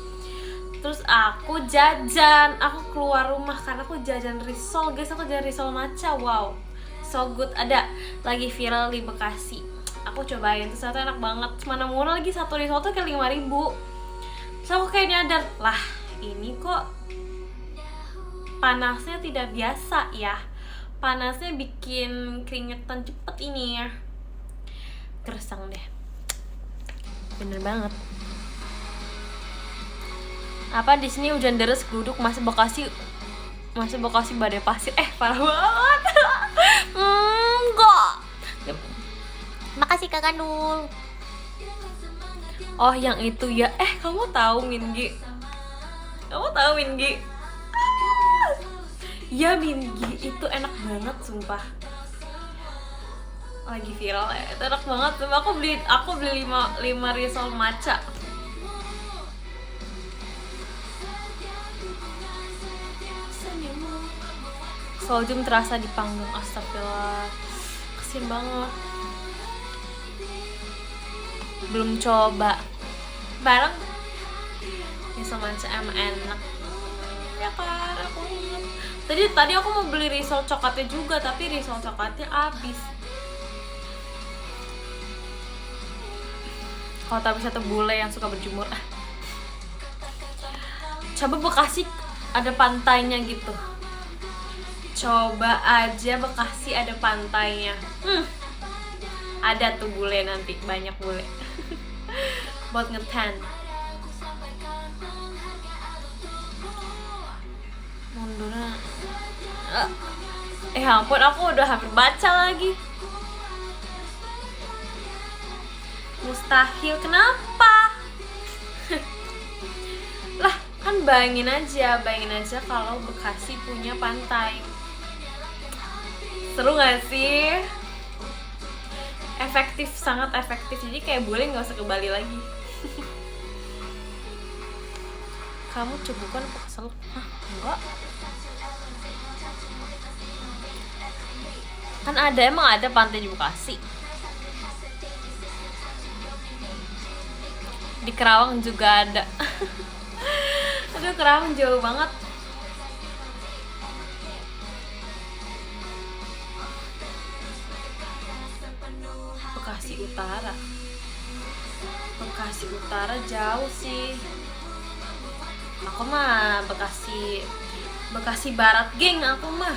Terus aku jajan, aku keluar rumah karena aku jajan risol guys. Aku jajan risol matcha, wow, so good. Ada lagi viral di Bekasi, aku cobain, terus ternyata enak banget. Mana murah lagi, satu risol tuh kayak 5.000. Terus aku kayak nyadar, lah ini kok panasnya tidak biasa ya. Panasnya bikin keringetan cepet ini ya. Gersang deh, bener banget. Apa di sini hujan deras gluduk, masih Bekasi badai pasir, parah banget. Enggak. Makasih Kakak Nul. Oh yang itu ya, kamu tahu Minggi? Ya Minggi itu enak banget sumpah. Lagi viral ya, itu enak banget. Aku beli 5 risol matcha. Soljum terasa di panggung, astagfirullah, kasian banget. belum coba. Bareng ya semacam enak ya kan. Aku tadi aku mau beli risol coklatnya juga, tapi risol coklatnya habis. Kalau tak bisa tuh bule yang suka berjemur. Coba Bekasi ada pantainya gitu. Coba aja Bekasi ada pantainya. Ada tuh bule nanti, banyak bule. Buat ngetan. Mundurnya. Ampun, aku udah hampir baca lagi. Mustahil, kenapa? Lah, kan bayangin aja kalau Bekasi punya pantai. Seru gak sih? Efektif, sangat efektif. Jadi kayak boleh gak usah ke Bali lagi. Kamu cebukan apa kesel? Hah? Enggak. Kan emang ada pantai di Bekasi. Di Kerawang juga ada. Aduh, Kerawang jauh banget. Bekasi Utara jauh sih. Aku mah Bekasi Barat, geng, aku mah.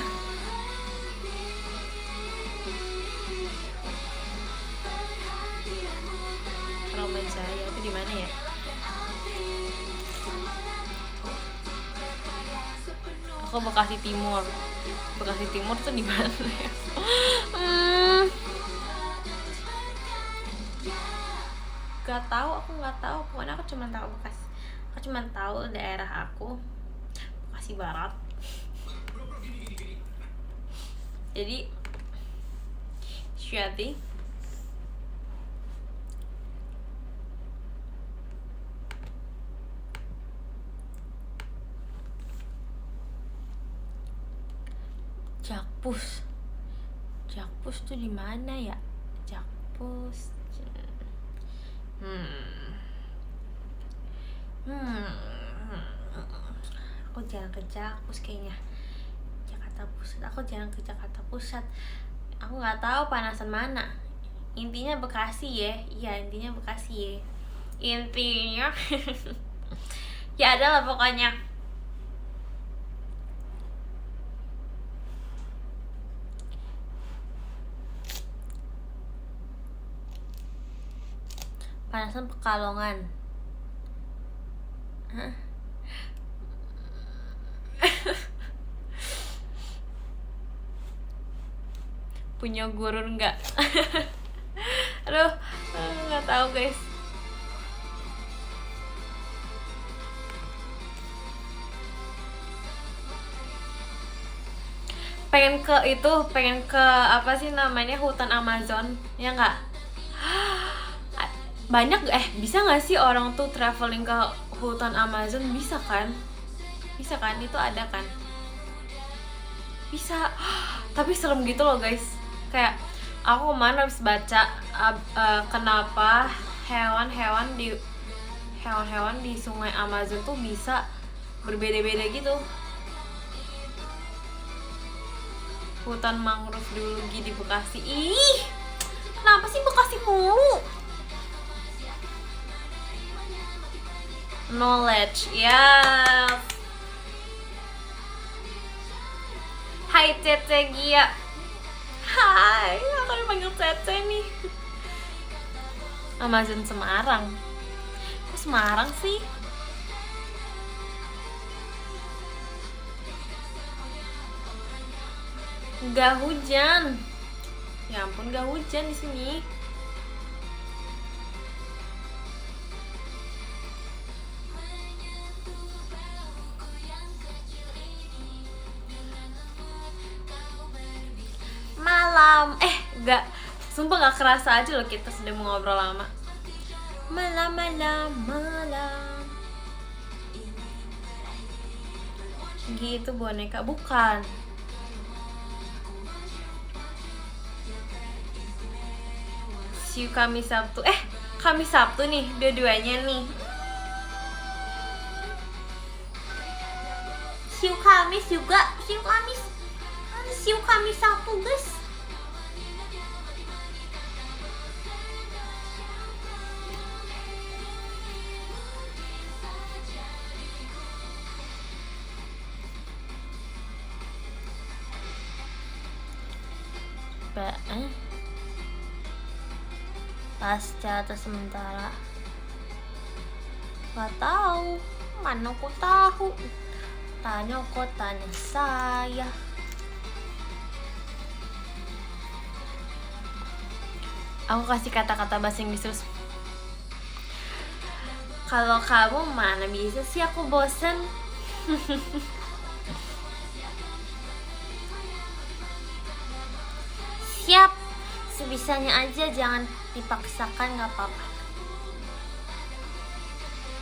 Jaya itu di mana ya? Aku Bekasi Timur. Bekasi Timur tuh di mana ya? Aku nggak tahu. Pokoknya aku cuma tahu Bekasi. Aku cuma tahu daerah aku Bekasi Barat. Jadi Syati Jakpus tuh di mana ya? Jakpus. Aku jarang ke Jakpus kayaknya. Jakarta Pusat. Aku jarang ke Jakarta Pusat. Aku nggak tahu panasan mana. Intinya Bekasi ya. Iya, intinya Bekasi ya. Intinya ya ada lah pokoknya. Panasan Pekalongan. Hah? Punya gurun nggak? Aduh, nggak tahu guys. Pengen ke apa sih namanya, hutan Amazon, ya nggak? Banyak bisa nggak sih orang tuh traveling ke hutan Amazon? Bisa kan itu ada kan, bisa. Tapi serem gitu loh guys. Kayak aku kemarin habis baca kenapa hewan-hewan di sungai Amazon tuh bisa berbeda-beda gitu. Hutan mangrove dulu di Bekasi. Ih, kenapa sih Bekasi mulu? Knowledge, yes. Hai Cece Gia. Hai, aku dipanggil Cece nih. Amazon Semarang. Kok Semarang sih? Gak hujan. Ya ampun, gak hujan di sini. Malam. Gak, sumpah gak kerasa aja loh kita sudah ngobrol lama. Malam. Gitu boneka, bukan. See you Kamis Sabtu. Kamis Sabtu nih, dua-duanya nih. Siu Kamis juga, siu Kamis. Siu Kamis Sabtu, guys. Pasca atau sementara? Gak tahu, mana aku tahu. Tanya kok, tanya saya. Aku kasih kata-kata bahasa Inggris terus. Kalau kamu mana bisa sih, aku bosen. Siap, sebisanya aja, jangan dipaksakan, gak apa-apa.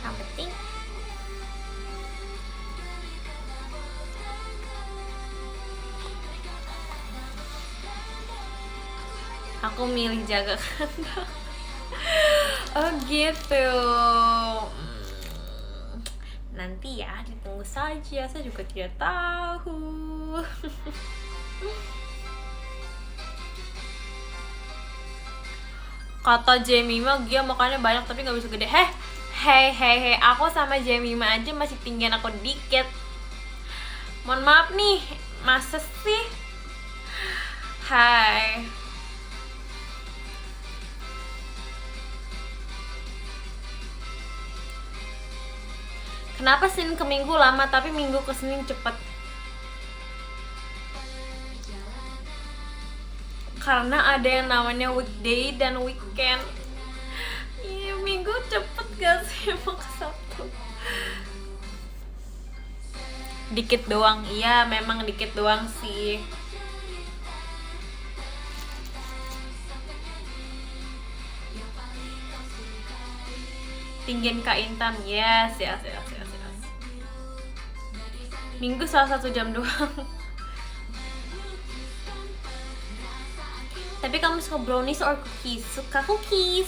Yang penting aku milih jaga kandang. Oh gitu. Nanti ya, ditunggu saja, saya juga tidak tahu. Kata Jemima, dia makannya banyak tapi gak bisa gede. Hei, aku sama Jemima aja masih tinggian aku dikit. Mohon maaf nih, masa sih? Hai. Kenapa Senin ke Minggu lama tapi Minggu ke Senin cepet? Karena ada yang namanya weekday dan weekend. Iya, Minggu cepet gak sih, emang ke Sabtu? Dikit doang, iya memang dikit doang sih. Tinggian Kak Intan, yes. Minggu salah 1 jam doang. Tapi kamu suka brownies or cookies? Suka cookies.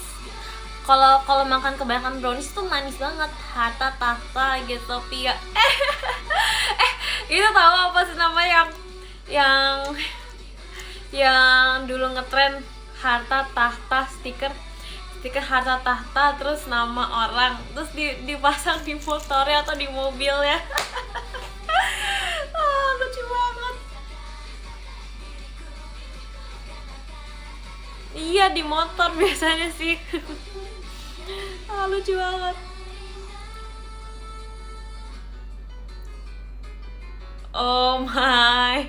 Kalau makan kebanyakan brownies tuh manis banget, harta tahta gitu, tapi ya itu tahu apa sih nama yang dulu ngetren harta tahta, stiker harta tahta terus nama orang terus dipasang di motornya atau di mobilnya. Lucu banget. Iya, di motor biasanya sih. Lucu banget. Oh my.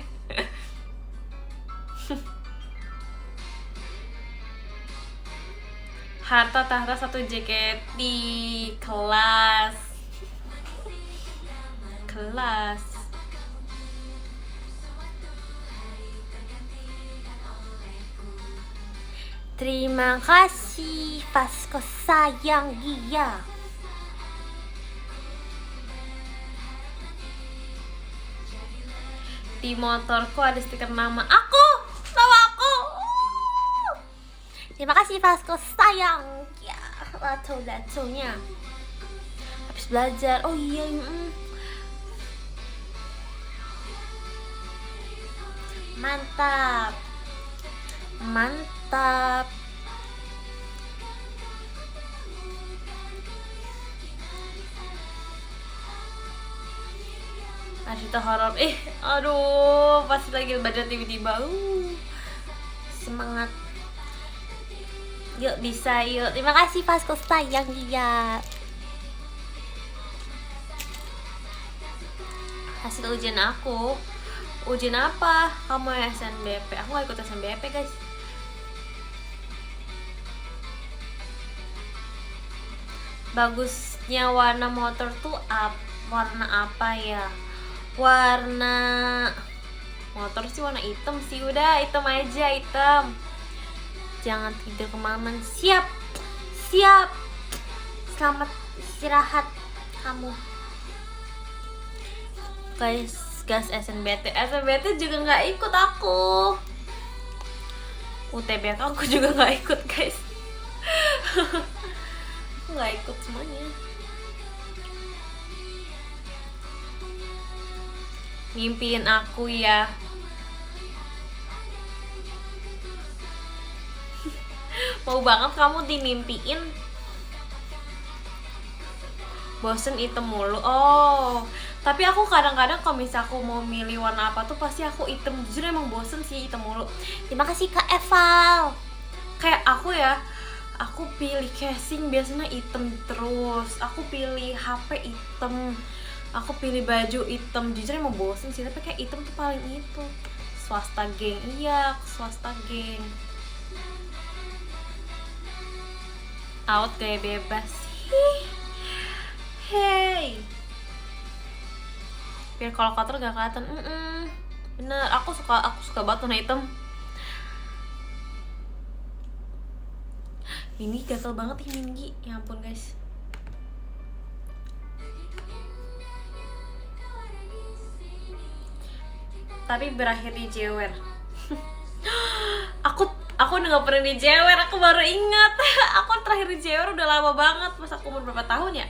Harta tahta 1 JKT kelas. Terima kasih Vasco sayang dia. Di motorku ada stiker nama aku. Terima kasih Vasco sayang. Ya, lato-latonya. Habis belajar. Oh iya. Mantap. Ada cerita horor. Aduh, pasti lagi badan tiba-tiba. Semangat. Yuk bisa, yuk. Terima kasih Vasco sayang dia. Hasil ujian aku. Ujian apa? Kamu SNBP. Aku gak ikut SNBP guys. Bagusnya warna motor tuh warna apa ya? Warna motor sih warna hitam sih. Udah hitam aja, hitam. Jangan tidur kemalaman. Siap. Selamat istirahat kamu. Guys SNBT juga nggak ikut aku. UTBK aku juga nggak ikut guys.
nggak ikut semuanya. Mimpiin aku ya. Mau banget kamu dimimpiin. Bosen item mulu. Oh, tapi aku kadang-kadang kalau misalnya aku mau milih warna apa tuh pasti aku item. Jujur emang bosen sih item mulu.
Terima kasih Kak Eval.
Kayak aku ya, aku pilih casing biasanya item terus. Aku pilih HP item. Aku pilih baju item. Jujur emang bosen sih, tapi kayak item tuh paling itu. Swasta geng. Iya, swasta geng. Out kayak bebas. Hey, biar kalau kotor gak kelihatan. Bener, aku suka banget warna hitam. Ini gatel banget ini Minggi, ya ampun guys. Tapi berakhir di jewer. Aku udah gak pernah di jewer, aku baru ingat. Aku terakhir di jewer udah lama banget, pas aku umur berapa tahun ya?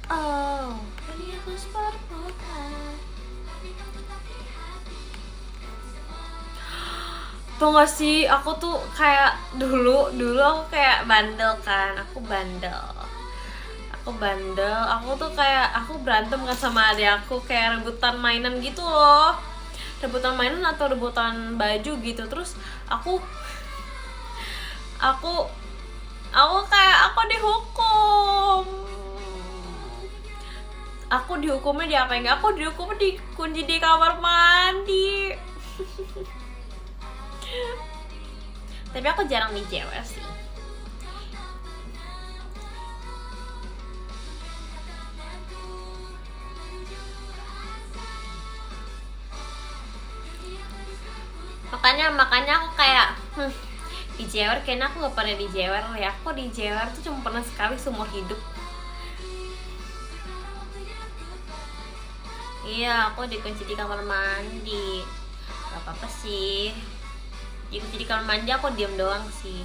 Oh, ini aku tuh gak sih, aku tuh kayak dulu aku kayak bandel kan, aku tuh kayak aku berantem kan sama adik aku, kayak rebutan mainan gitu loh, rebutan mainan atau rebutan baju gitu. Terus aku kayak aku dihukumnya diapain? Aku dihukum dikunci di kamar mandi. Tapi aku jarang di jewer sih. Makanya aku kayak di jewer, kayaknya aku gak pernah di jewer ya. Aku di jewer tuh cuma pernah sekali seumur hidup. Iya, aku dikunci di kamar mandi. Gak apa-apa sih. Dikunci di kamar mandi aku diam doang sih.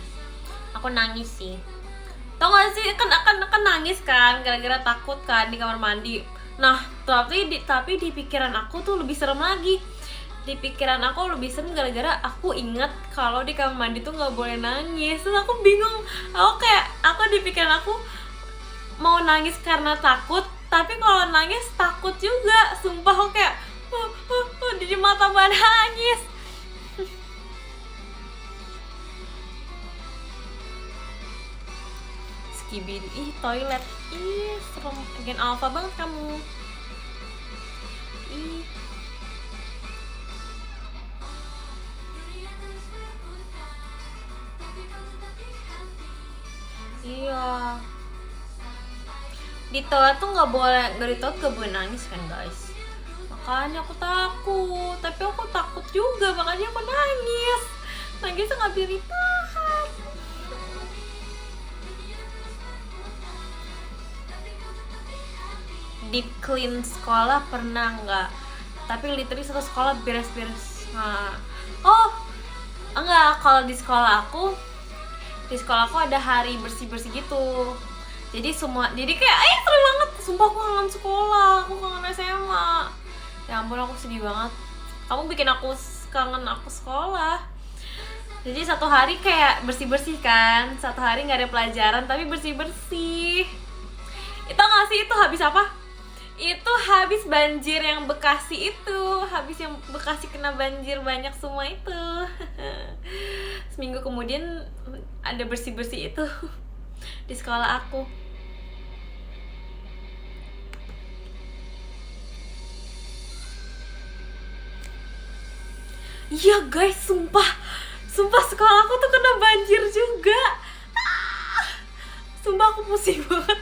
Aku nangis sih. Tau gak sih, kan nangis kan gara-gara takut kan di kamar mandi. Nah, tapi di pikiran aku tuh lebih serem lagi. Di pikiran aku lebih serem gara-gara aku ingat kalau di kamar mandi tuh nggak boleh nangis. Terus aku bingung. Aku di pikiran aku mau nangis karena takut, tapi kalau nangis takut juga. Sumpah aku kayak di mata nangis. Skibidi, toilet. Ih, serem. Gen alpha banget kamu. Ih. Iya. Di toilet tuh nggak di toilet nggak boleh nangis kan guys. Makanya aku takut. Tapi aku takut juga, makanya aku nangis. Nangisnya nggak bisa ditahan. Deep clean sekolah pernah nggak? Tapi literally satu sekolah beres-beres. Nah. Oh, enggak. Kalau di sekolah aku ada hari bersih-bersih gitu. Jadi kayak seru banget. Sumpah aku kangen sekolah, aku kangen SMA. Ya ampun, aku sedih banget. Kamu bikin aku kangen aku sekolah. Jadi satu hari kayak bersih-bersih kan. Satu hari nggak ada pelajaran tapi bersih-bersih. Itu nggak sih, itu habis apa? Itu habis banjir yang Bekasi itu. Habis yang Bekasi kena banjir banyak semua itu. Seminggu kemudian ada bersih-bersih itu di sekolah aku. Iya guys, sumpah sekolah aku tuh kena banjir juga. Sumpah aku pusing banget.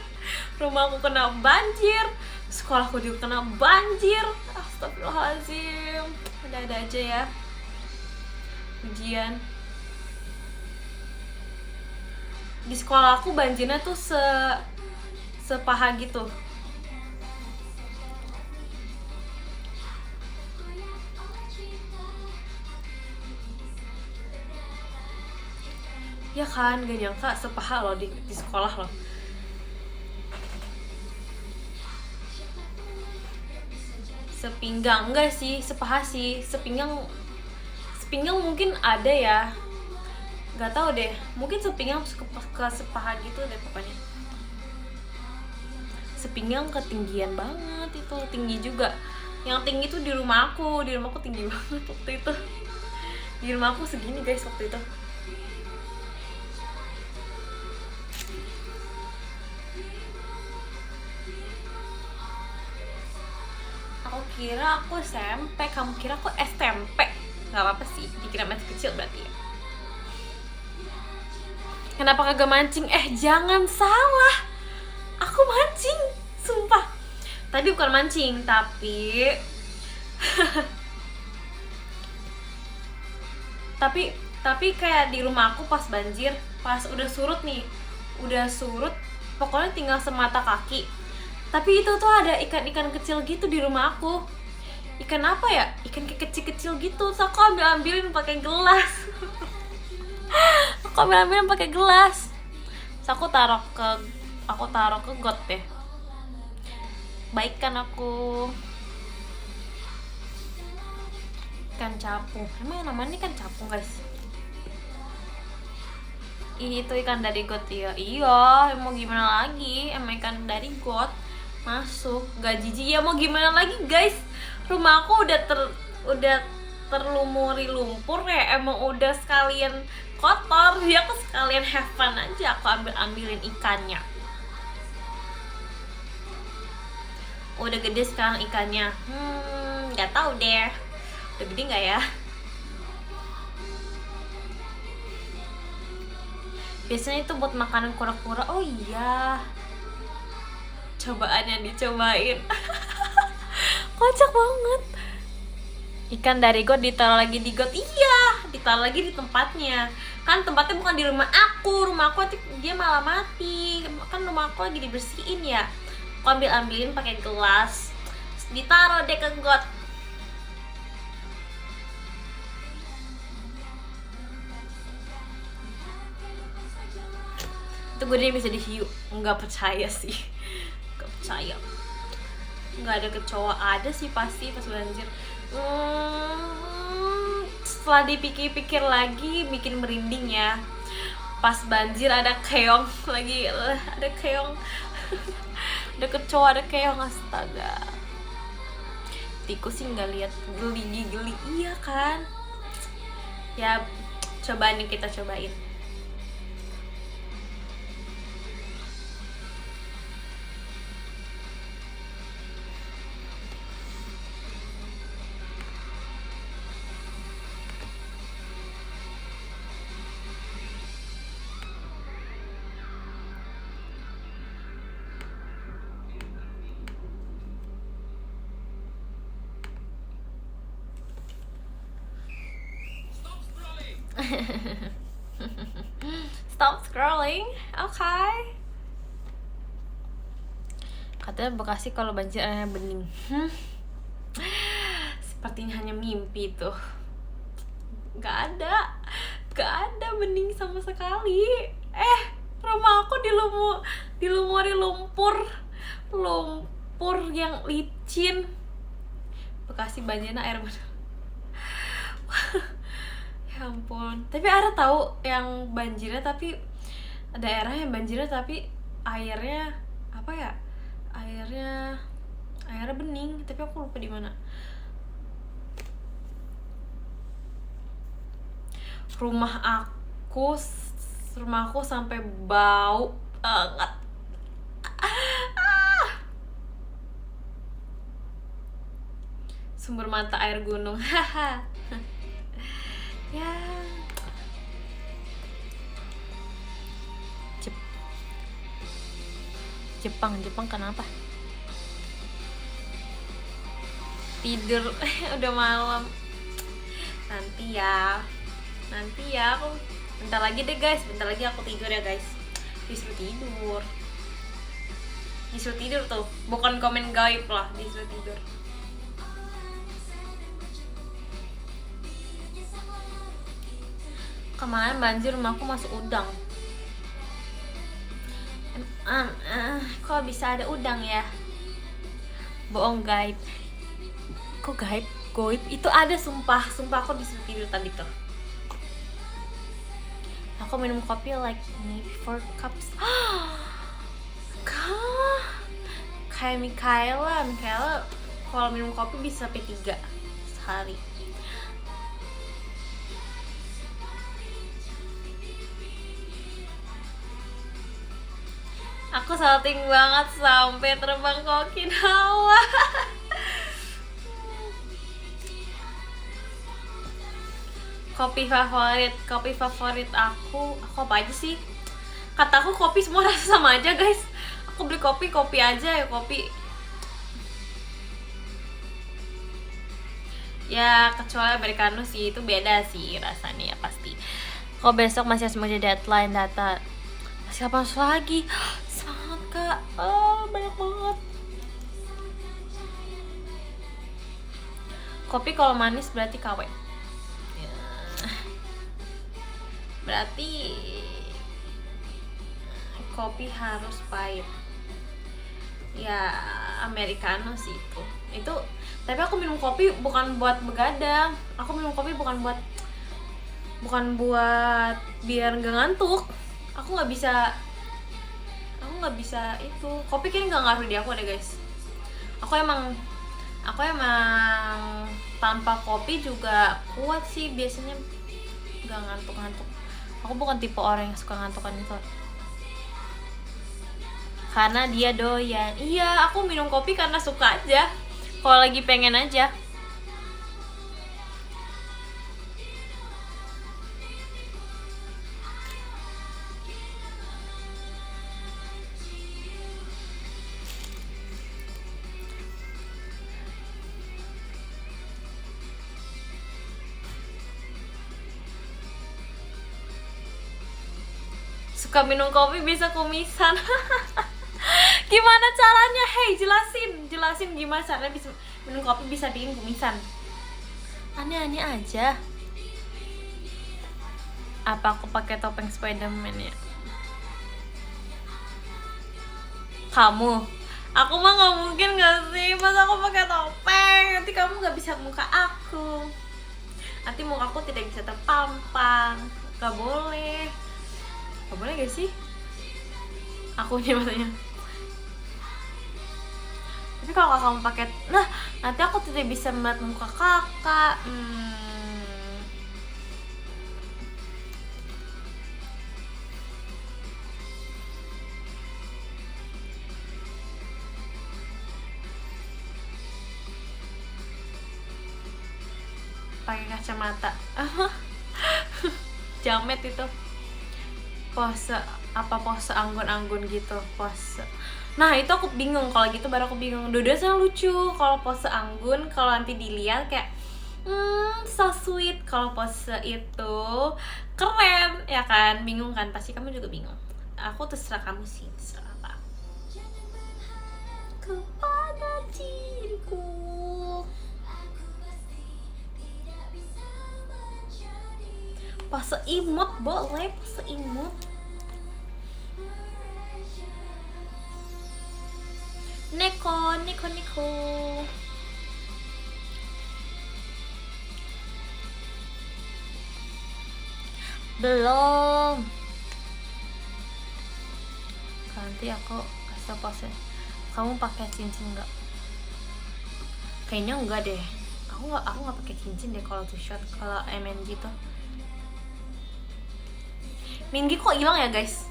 Rumah aku kena banjir, sekolahku juga kena banjir. Astagfirullahaladzim. Ada aja ya ujian. Di sekolah aku banjirnya tuh sepaha gitu.
Ya kan, gak nyangka sepaha loh di sekolah loh. Sepinggang enggak sih, sepaha sih. Sepinggang mungkin ada ya, nggak tahu deh, mungkin sepinggang ke sepaha gitu deh pokoknya. Sepinggang ketinggian banget itu, tinggi juga. Yang tinggi tuh di rumah aku tinggi banget waktu itu. Di rumah aku segini guys waktu itu. Aku kira aku SMP, kamu kira aku SMP. Nggak apa-apa sih, dikira masih kecil berarti ya. Kenapa kagak mancing? Jangan salah, aku mancing, sumpah. Tadi bukan mancing, tapi tapi kayak di rumah aku pas banjir, pas udah surut, pokoknya tinggal semata kaki. Tapi itu tuh ada ikan-ikan kecil gitu di rumah aku. Ikan apa ya? Ikan kecil-kecil gitu. So aku ambilin pakai gelas. Aku ambilin pakai gelas. So aku taruh ke got deh. Baik kan aku. Ikan capung. Emang namanya ikan capung guys? Itu ikan dari got ya. Iya, mau gimana lagi? Emang ikan dari got masuk, gak jijik ya, mau gimana lagi guys? Rumah aku udah terlumuri lumpur ya, emang udah sekalian kotor, ya aku sekalian have fun aja, aku ambilin ikannya. Udah gede sekarang ikannya, nggak tahu deh, udah gede nggak ya? Biasanya itu buat makanan kura-kura. Oh iya, cobaan yang dicobain. Kocak banget. Ikan dari got ditaruh lagi di got. Iya, ditaruh lagi di tempatnya. Kan tempatnya bukan di rumah aku dia malah mati. Kan rumah aku lagi dibersihin ya. Aku ambilin pakai gelas, ditaruh deh ke got. Itu gue bisa dihiu. Nggak percaya sih. Nggak percaya. Nggak ada kecoa. Ada sih pasti pas banjir. Setelah dipikir-pikir lagi bikin merinding ya. Pas banjir ada keong lagi, ada keong. Ada kecoa, ada keong, astaga. Tikus sih nggak lihat, geli. Iya kan? Ya cobaan yang kita cobain. Stop scrolling, okay. Katanya Bekasi kalau banjir airnya bening. Sepertinya hanya mimpi tuh. Gak ada bening sama sekali. Rumah aku dilumuri lumpur yang licin. Bekasi banjirnya air bener. Ya ampun. Tapi ada tahu yang banjirnya tapi daerah yang banjirnya tapi airnya apa ya? Airnya bening, tapi aku lupa di mana. Rumah aku sampai bau banget. Sumber mata air gunung. Ya. Jepang kenapa? Tidur. Udah malam. Nanti ya aku bentar lagi deh guys, bentar lagi aku tidur ya guys. Disuruh tidur tuh, bukan komen gaib lah, disuruh tidur. Kemarin banjir rumahku masuk udang. Kok bisa ada udang ya? Bohong gaib. Kok gaib? Goib itu ada, sumpah aku bisa tidur tadi tuh. Aku minum kopi like maybe 4 cups. Kayak Michaela kalau minum kopi bisa sampai 3 sehari. Aku salting banget sampai terbang ke Okinawa. Kopi favorit aku apa aja sih? Kataku kopi semua rasa sama aja guys. Aku beli kopi aja ya, kopi. Ya kecuali americano sih, itu beda sih rasanya ya pasti. Kok besok masih harus menjadi deadline data. Masih kapan lagi? Semangat kak, banyak banget. Kopi kalau manis berarti KW. Ya. Berarti kopi harus pahit. Ya americano sih itu. Tapi aku minum kopi bukan buat begadang. Aku minum kopi bukan buat biar nggak ngantuk. Aku nggak bisa itu. Kopi kayaknya nggak ngaruh di aku deh guys. Aku emang tanpa kopi juga kuat sih, biasanya nggak ngantuk. Aku bukan tipe orang yang suka ngantukan itu, karena dia doyan. Iya, aku minum kopi karena suka aja, kalau lagi pengen aja. Suka minum kopi bisa kumisan. Gimana caranya? Hey, jelasin gimana caranya bisa minum kopi bisa bikin kumisan. Aneh-aneh aja. Apa aku pakai topeng Spiderman ya? Kamu? Aku mah nggak mungkin nggak sih, masa aku pakai topeng? Nanti kamu nggak bisa muka aku. Nanti muka aku tidak bisa terpampang. Gak boleh gak sih? Akunya maksudnya. Tapi kalau kamu pakai, nah nanti aku tidak bisa melihat muka kakak. Pakai kacamata. Jamet itu. Pose anggun-anggun gitu, pose. Nah itu aku bingung, kalau gitu baru aku bingung. Dua-duanya lucu. Kalau pose anggun, kalau nanti dilihat kayak so sweet. Kalau pose itu keren, ya kan? Bingung kan? Pasti kamu juga bingung. Aku terserah kamu sih, terserah apa. Kepada diriku. Pose imut boleh, pose imut. Neko. Belum. Nanti aku kasih pose. Kamu pakai cincin nggak? Kayaknya enggak deh. Aku nggak pakai cincin deh kalau two shot, kalau MNG tuh. Minggi kok hilang ya guys?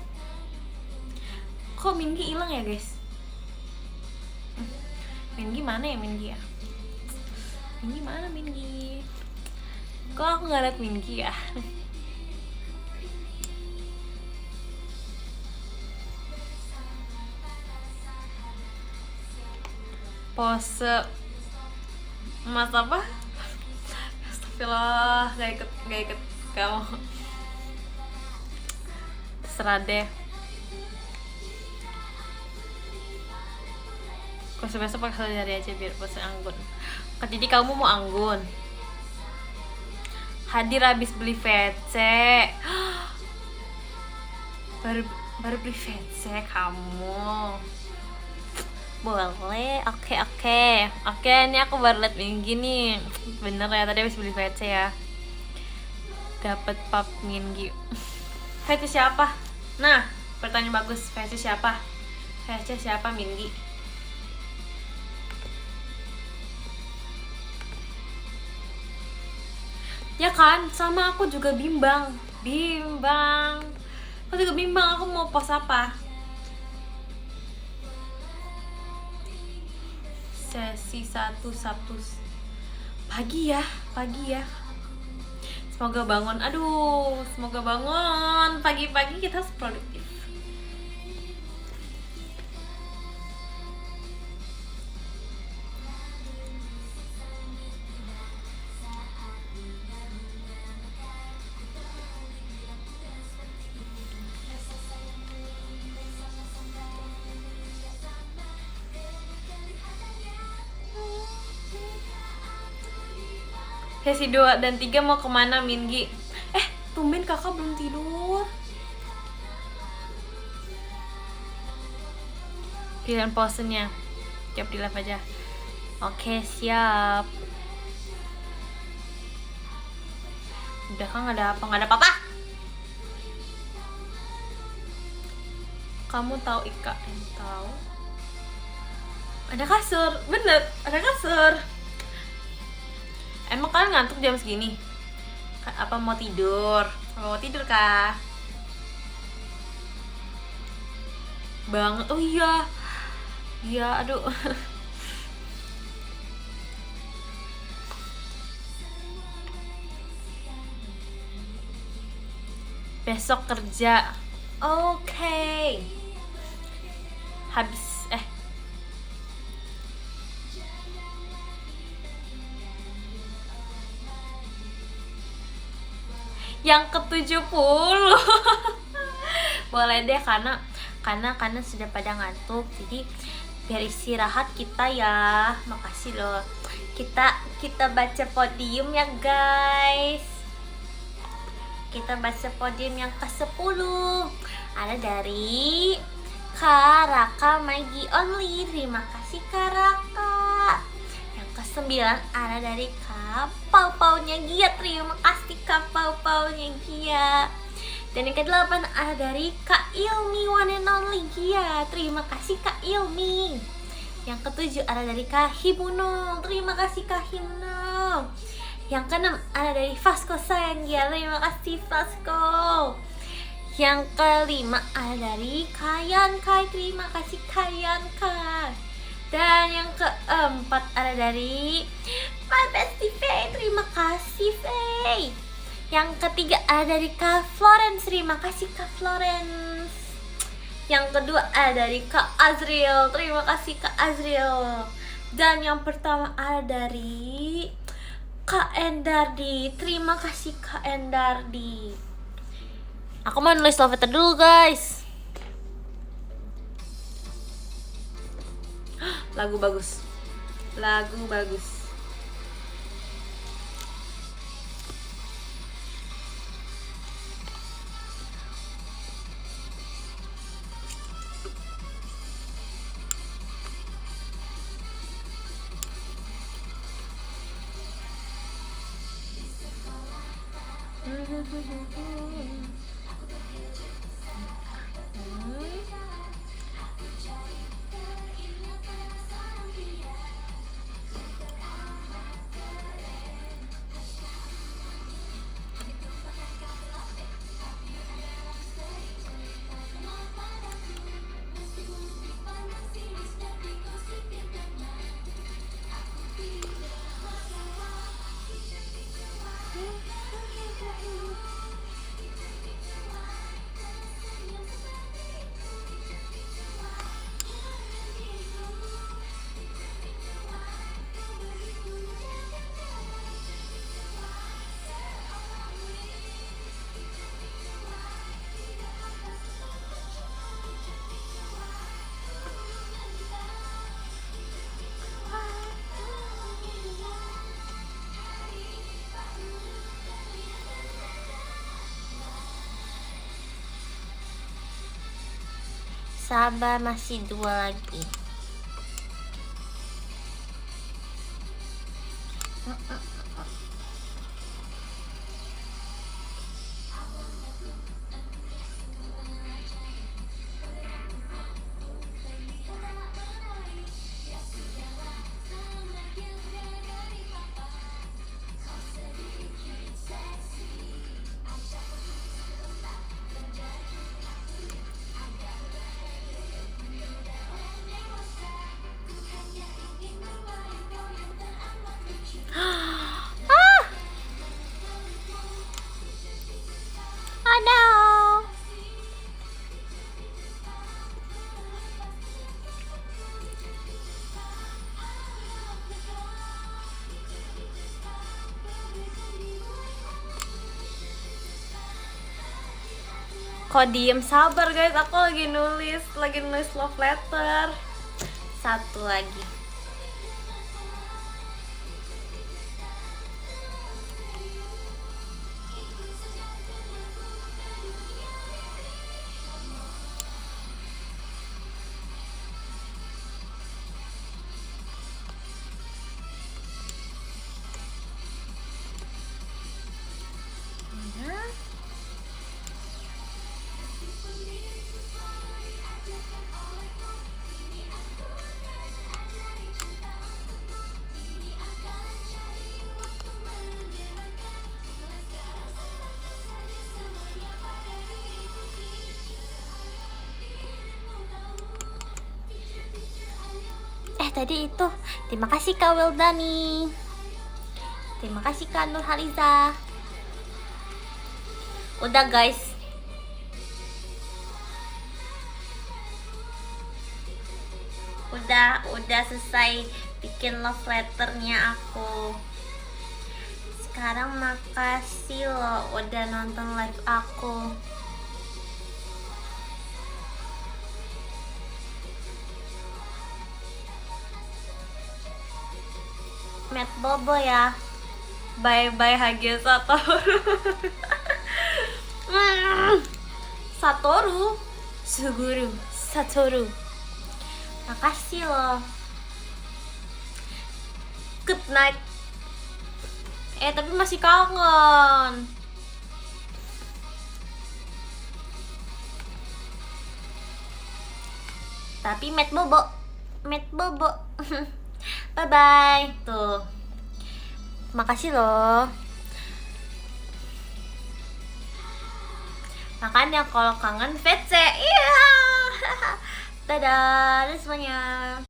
Minggi mana ya Minggi ya? Minggi mana Minggi? Kok aku nggak liat Minggi ya? Pose mas apa? Astagfirullah, gak ikut kamu. Terserah deh. Kok besok pakai satu jari aja biar pose anggun. Jadi kamu mau anggun? Hadir habis beli VC. baru beli VC kamu. Boleh, oke. Oke, ini aku baru liat Minggi nih. Bener ya, tadi habis beli VC ya. Dapat pap Minggi. VC siapa? Nah, pertanyaan bagus. VC siapa? VC siapa Minggi? Ya kan, sama aku juga bimbang. Aku juga bimbang, aku mau post apa. Sesi 1 Sabtu pagi ya. Semoga bangun. Semoga bangun. Pagi-pagi kita harus produktif. Sesi 2 dan 3 mau kemana Minggi? Tumben kakak belum tidur. Pilihan posenya jawab di live aja. Oke, siap. Udah kan nggak ada apa-apa. Kamu tahu IKN? Tahu. Ada kasur, bener, ada kasur. Emang kalian ngantuk jam segini? Apa mau tidur? Mau tidur kah? Banget, oh iya. Iya, aduh. Besok kerja. Oke. Habis yang ke-70. Boleh deh, karena sudah pada ngantuk. Jadi biar istirahat kita ya. Makasih loh. Kita baca podium ya guys. Kita baca podium yang ke-10. Ada dari Karaka Maggie Only. Terima kasih Karaka. Yang ke-9 ada dari Pau-paunya Gia. Terima kasih Pau-paunya Gia. Dan yang ke-8 ada dari Kak Ilmi, one and only Gia. Terima kasih Kak Ilmi. Yang ke-7 ada dari Kak Hibunong. Terima kasih Kak Hibunong. Yang ke-6 ada dari Vasco sayang Gia. Terima kasih Vasco. Yang ke-5 ada dari Kayan Kai. Terima kasih Kayan Kai. Dan yang ke-4 ada dari My Bestie Faye. Terima kasih Faye. Yang ke-3 ada dari Kak Florence. Terima kasih Kak Florence. Yang kedua ada dari Kak Azriel. Terima kasih Kak Azriel. Dan yang pertama ada dari Kak Endardi. Terima kasih Kak Endardi. Aku mau nulis love letter dulu guys. Lagu bagus. Sabar, masih 2 lagi. Aduh. Kok diem, sabar guys, aku lagi nulis love letter. 1 lagi. Tadi itu, terima kasih Kak Wildani, terima kasih Kak Nurhaliza. Udah guys, udah selesai bikin love letternya aku. Sekarang makasih loh udah nonton live aku. Met Bobo ya. Bye-bye Hage Satoru. Satoru Suguru Satoru. Makasih loh. Good night. Tapi masih kangen. Tapi Met Bobo. Bye bye. Tuh. Makasih loh. Makanya kalau kangen VC. Iya. Dadah semuanya.